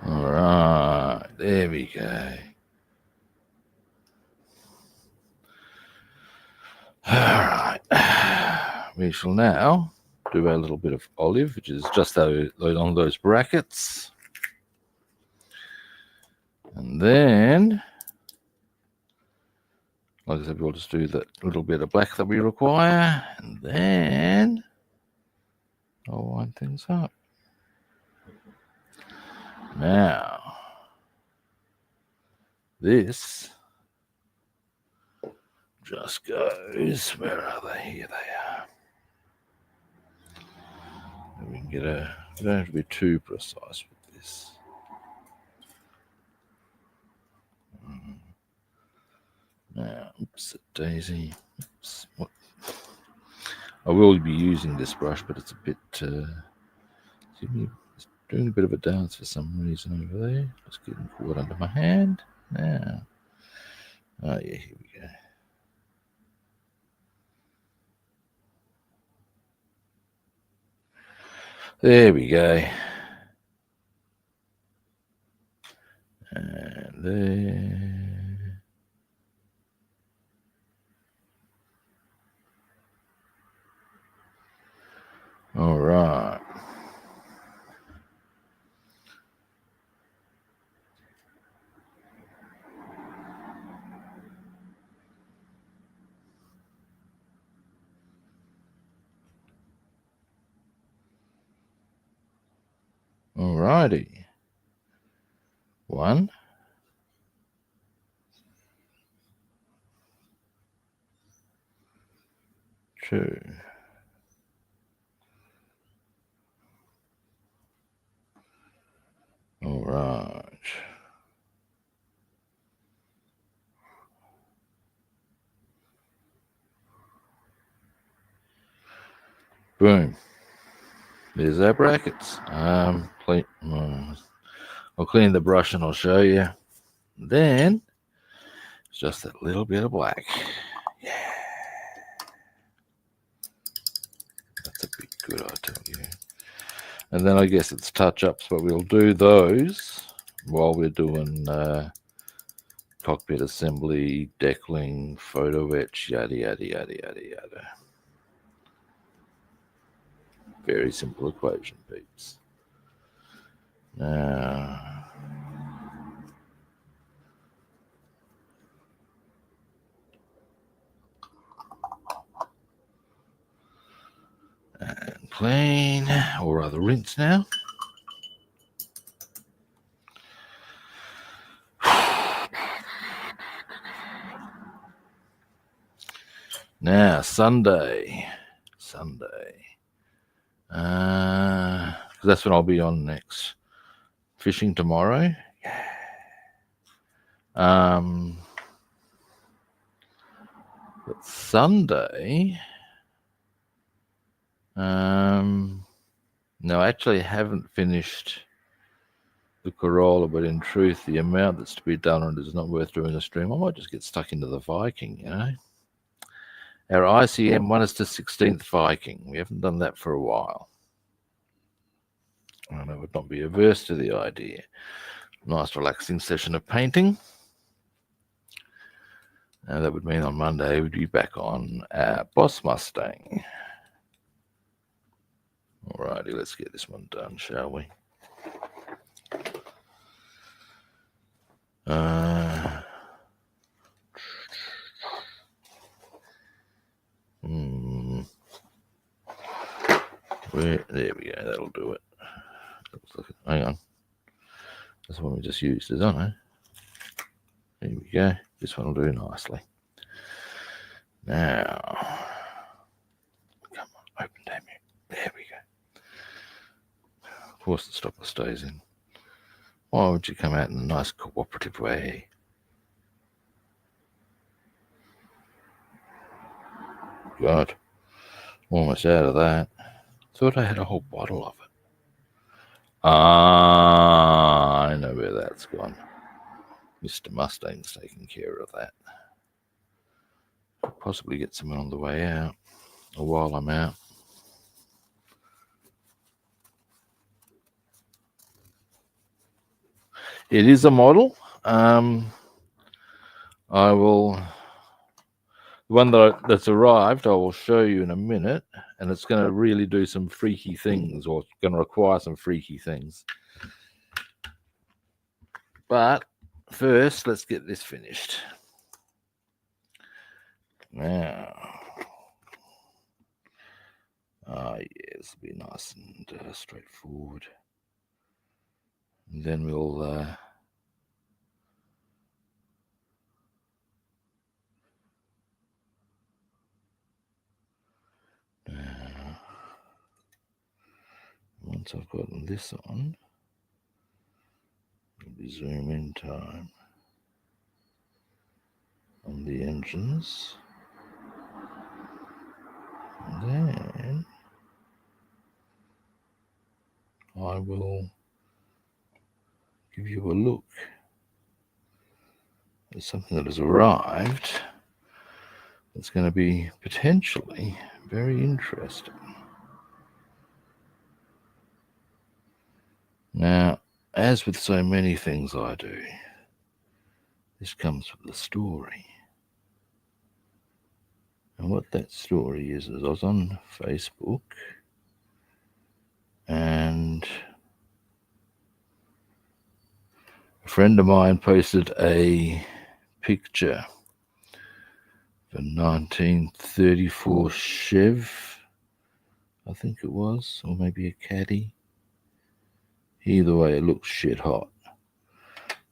All right, there we go. All right, we shall now do a little bit of olive, which is just along those brackets. And then, like I said, we'll just do that little bit of black that we require. And then I'll wind things up. Now, this just goes, where are they? Here they are. And we can get we don't have to be too precise with this. Now, oops, daisy. Oops, what? I will be using this brush, but it's a bit, it's doing a bit of a dance for some reason over there. Just getting caught under my hand. Now, oh yeah, here we go. There we go. And there. All right. All righty. 1, 2. All right. Boom. There's our brackets. I'll clean the brush and I'll show you. Then it's just that little bit of black. Yeah. That's a bit good, I tell you. And then I guess it's touch-ups, but we'll do those while we're doing cockpit assembly, deckling, photo etch, yada, yada, yada, yada, yada. Very simple equation, peeps. Now, and clean, or rather rinse now. Now, Sunday. Because that's when I'll be on next. Fishing tomorrow. Yeah. But Sunday. No, I actually haven't finished the Corolla, but in truth, the amount that's to be done on it is not worth doing a stream. I might just get stuck into the Viking, you know. Our ICM 1 is to 16th Viking. We haven't done that for a while. And I would not be averse to the idea. Nice relaxing session of painting. And that would mean on Monday we'd be back on our Boss Mustang. Alrighty, let's get this one done, shall we? There we go, that'll do it. Hang on. That's the one we just used, isn't it? There we go. This one will do nicely. Now, come on, open damn it. There we go. Of course the stopper stays in. Why would you come out in a nice cooperative way? God, almost out of that. Thought I had a whole bottle of it. Ah, I know where that's gone. Mr. Mustang's taking care of that. I'll possibly get some on the way out, or while I'm out. It is a model. I will. The one that's arrived, I will show you in a minute, and it's going to really do some freaky things, or it's going to require some freaky things. But first, let's get this finished. Now, yes, it'll be nice and straightforward. And then we'll once I've gotten this on, it'll be zoom in time on the engines. And then I will give you a look at something that has arrived that's going to be potentially very interesting. Now, as with so many things I do, this comes with a story. And what that story is I was on Facebook and a friend of mine posted a picture of a 1934 Chev, I think it was, or maybe a Caddy. Either way, it looks shit hot.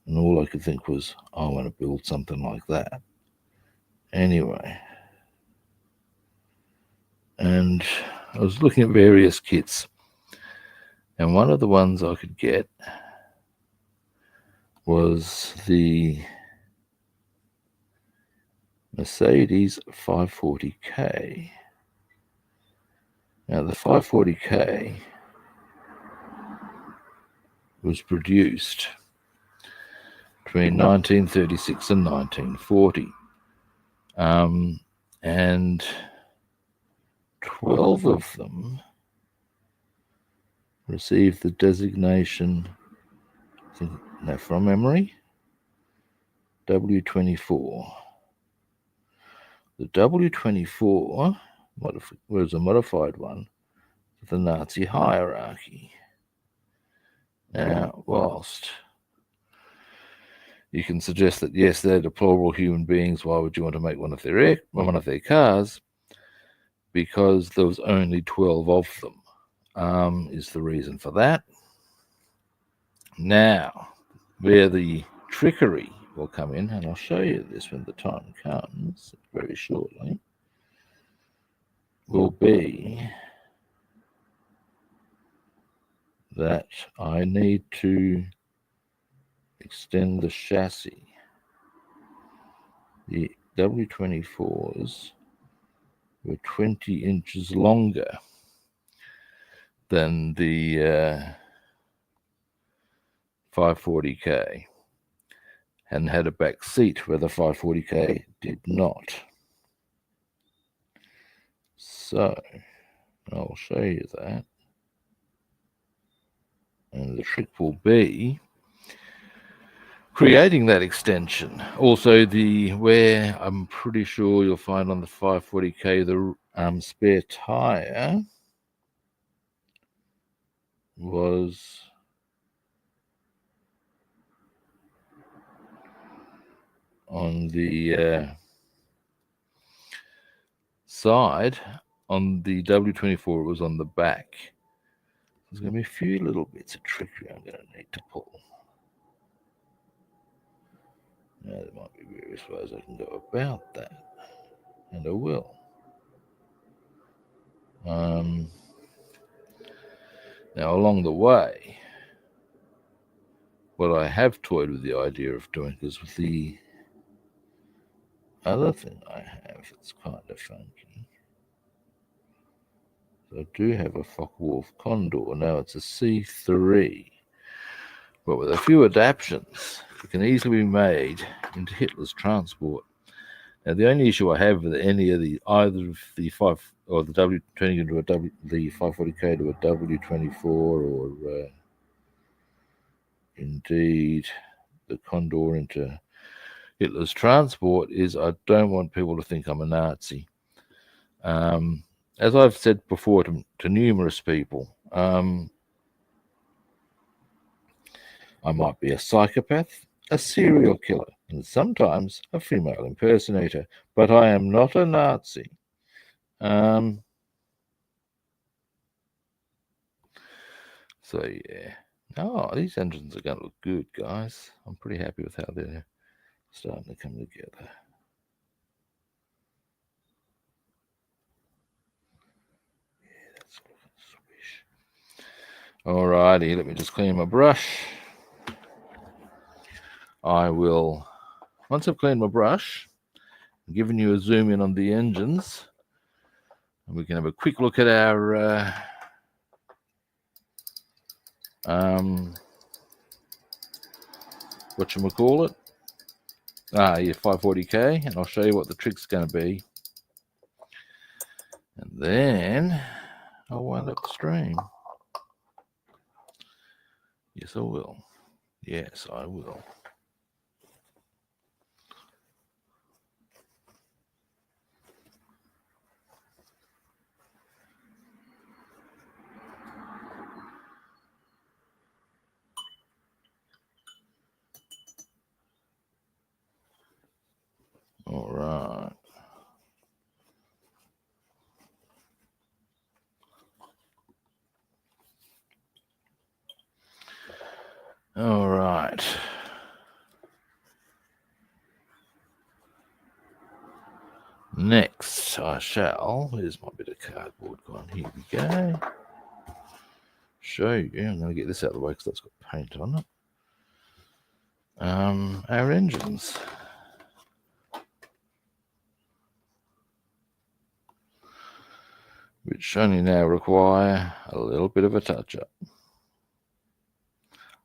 And all I could think was, I want to build something like that. Anyway, and I was looking at various kits, and one of the ones I could get was the Mercedes 540K. Now, the 540K was produced between 1936 and 1940. And 12 of them received the designation, I think, now from memory, W24. The W24 was a modified one for the Nazi hierarchy. Now, whilst you can suggest that, yes, they're deplorable human beings, why would you want to make one of their cars? Because there was only 12 of them, is the reason for that. Now, where the trickery will come in, and I'll show you this when the time comes very shortly, will be that I need to extend the chassis. The W24s were 20 inches longer than the 540K and had a back seat where the 540K did not. So I'll show you that. And the trick will be creating that extension. Also, where I'm pretty sure you'll find on the 540K the spare tire was on the side. On the W24, it was on the back. There's going to be a few little bits of trickery I'm going to need to pull. Now, there might be various ways I can go about that, and I will. Now, along the way, what I have toyed with the idea of doing is with the other thing I have that's kind of funky. I do have a Focke-Wulf Condor. Now it's a C3, but with a few adaptations, it can easily be made into Hitler's transport. Now, the only issue I have with any of the either of the the W turning into a the 540K to a W24, or indeed the Condor into Hitler's transport, is I don't want people to think I'm a Nazi. As I've said before to numerous people, I might be a psychopath, a serial killer, and sometimes a female impersonator, but I am not a Nazi. So yeah. Oh, these engines are going to look good, guys. I'm pretty happy with how they're starting to come together. Yeah, that's looking swish. Alrighty, let me just clean my brush. I will, once I've cleaned my brush, I'm giving you a zoom in on the engines, and we can have a quick look at our whatchamacallit? Yeah, 540K, and I'll show you what the trick's going to be. And then I'll wind up the stream. Yes, I will. Yes, I will. All right. All right. Next, I shall, here's my bit of cardboard gone. Here we go. Show you. I'm going to get this out of the way because that's got paint on it. Our engines. Which only now require a little bit of a touch-up.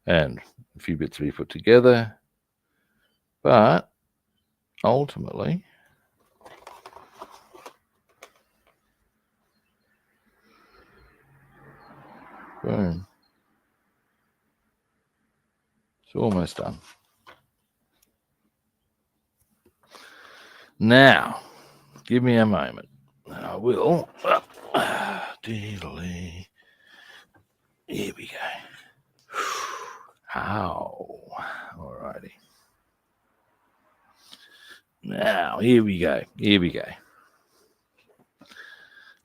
And a few bits to be put together. But ultimately, boom. It's almost done. Now, give me a moment. And I will. Deedly. Here we go. Ow. Alrighty. Now, here we go. Here we go.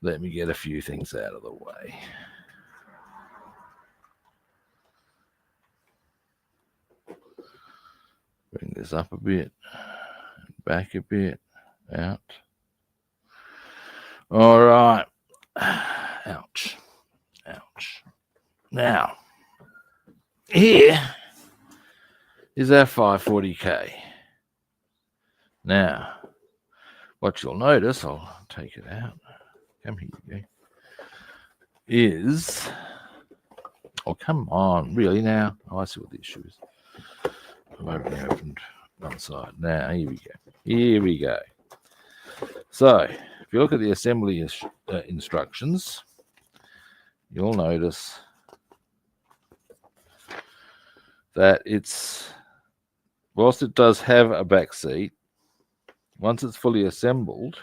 Let me get a few things out of the way. Bring this up a bit, back a bit, out. All right. Ouch. Ouch. Now, here is our 540K. Now, what you'll notice, I'll take it out. Come here, you go. Is, oh, come on, really now? Oh, I see what the issue is. I've only opened one side. Now, here we go. Here we go. So, if you look at the assembly instructions, you'll notice that it's, whilst it does have a back seat, once it's fully assembled,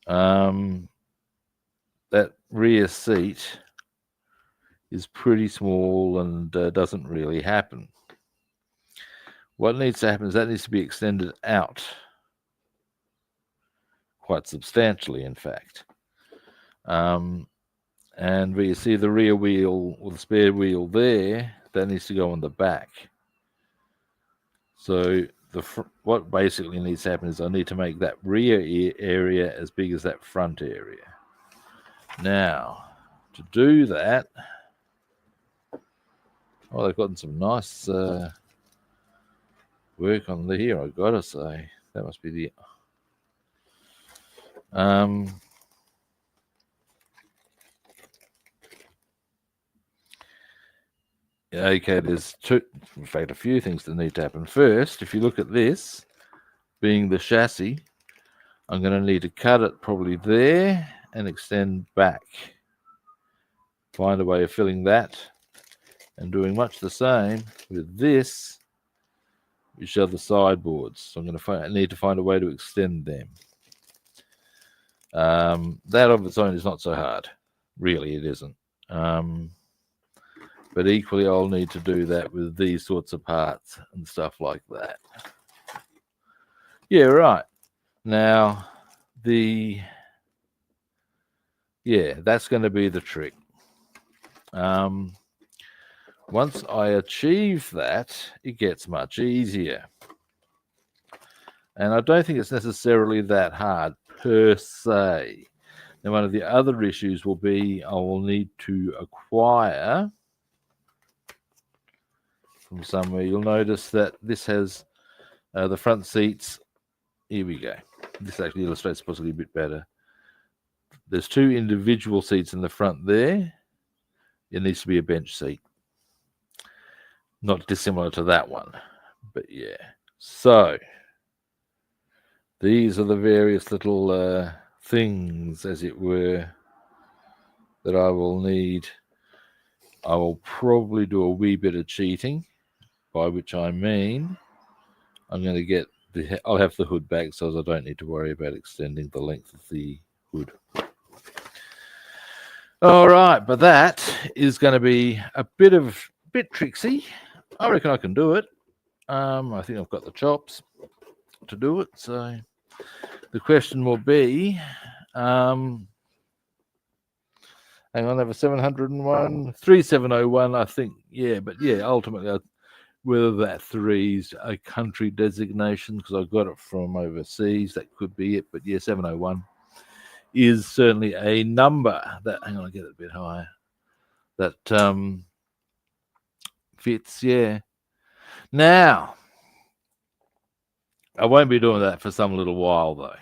that rear seat is pretty small and doesn't really happen. What needs to happen is that needs to be extended out quite substantially, in fact. And where you see the rear wheel or the spare wheel there, that needs to go on the back. So what basically needs to happen is I need to make that rear area as big as that front area. Now, to do that, oh, they've gotten some nice work on here, I've got to say. That must be the... Okay, there's in fact, a few things that need to happen. First, if you look at this, being the chassis, I'm going to need to cut it probably there and extend back. Find a way of filling that and doing much the same with this, which are the sideboards. So I'm going to need to find a way to extend them. That of its own is not so hard. Really, it isn't. But equally, I'll need to do that with these sorts of parts and stuff like that. Yeah, right. Now, that's going to be the trick. Once I achieve that, it gets much easier. And I don't think it's necessarily that hard per se. Now, one of the other issues will be I will need to acquire from somewhere. You'll notice that this has the front seats. Here we go. This actually illustrates possibly a bit better. There's 2 individual seats in the front there. It needs to be a bench seat. Not dissimilar to that one, but yeah. So these are the various little things, as it were, that I will need. I will probably do a wee bit of cheating, by which I mean I'm going to get I'll have the hood back so I don't need to worry about extending the length of the hood. All right, but that is going to be a bit tricksy. I reckon I can do it. I think I've got the chops to do it. So the question will be, hang on, I have a 701, 3701, I think. Yeah, but yeah, ultimately, whether that 3 is a country designation, because I got it from overseas, that could be it. But yeah, 701 is certainly a number that, hang on, I'll get it a bit higher, that fits, yeah. Now, I won't be doing that for some little while, though.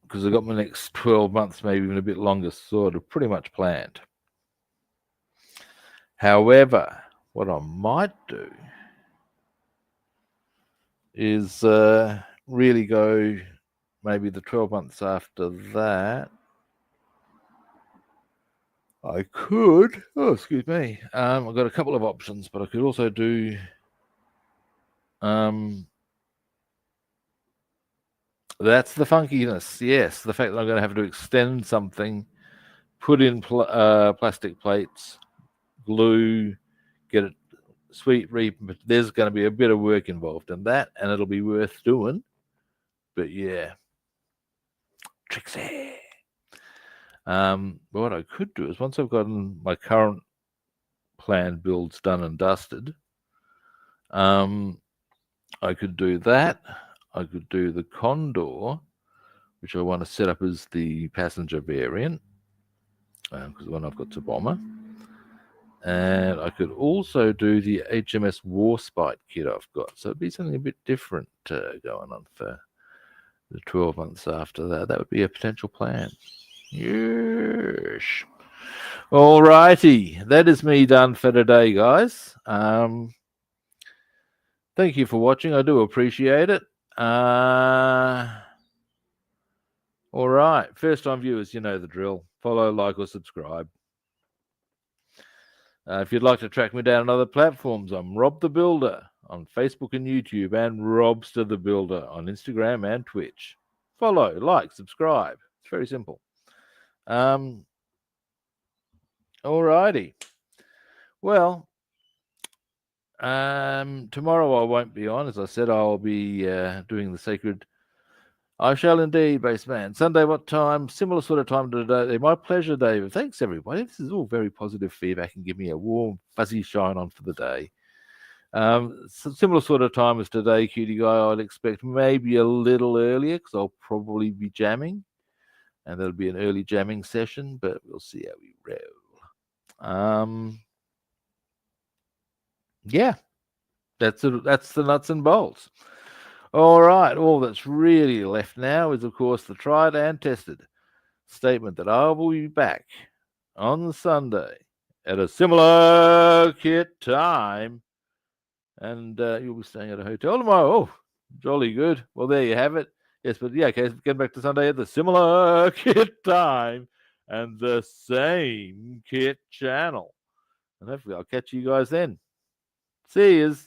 Because I've got my next 12 months, maybe even a bit longer, sort of pretty much planned. However, what I might do is really go maybe the 12 months after that. I could, excuse me, I've got a couple of options, but I could also do that's the funkiness, yes, the fact that I'm going to have to extend something, put in plastic plates, glue, get it sweet reap, but there's going to be a bit of work involved in that, and it'll be worth doing. But yeah, tricksy. What I could do is once I've gotten my current plan builds done and dusted, I could do that. I could do the Condor, which I want to set up as the passenger variant, because the one I've got to bomber. And I could also do the HMS Warspite kit I've got. So it'd be something a bit different going on for the 12 months after that. That would be a potential plan. Yes. All righty. That is me done for today, guys. Thank you for watching. I do appreciate it. All right. First-time viewers, you know the drill. Follow, like, or subscribe. If you'd like to track me down on other platforms, I'm Rob the Builder on Facebook and YouTube, and Robster the Builder on Instagram and Twitch. Follow, like, subscribe. It's very simple. All righty. Well, tomorrow I won't be on. As I said, I'll be doing the sacred I shall indeed, base man. Sunday, what time? Similar sort of time to today. My pleasure, David. Thanks, everybody. This is all very positive feedback and give me a warm, fuzzy shine on for the day. Similar sort of time as today, cutie guy. I'd expect maybe a little earlier because I'll probably be jamming, and there'll be an early jamming session, but we'll see how we roll. Yeah, that's the nuts and bolts. All right, all that's really left now is, of course, the tried and tested statement that I will be back on Sunday at a similar kit time. And you'll be staying at a hotel tomorrow. Oh, jolly good. Well, there you have it. Yes, but yeah, okay, getting back to Sunday at the similar kit time and the same kit channel. And hopefully I'll catch you guys then. See yous.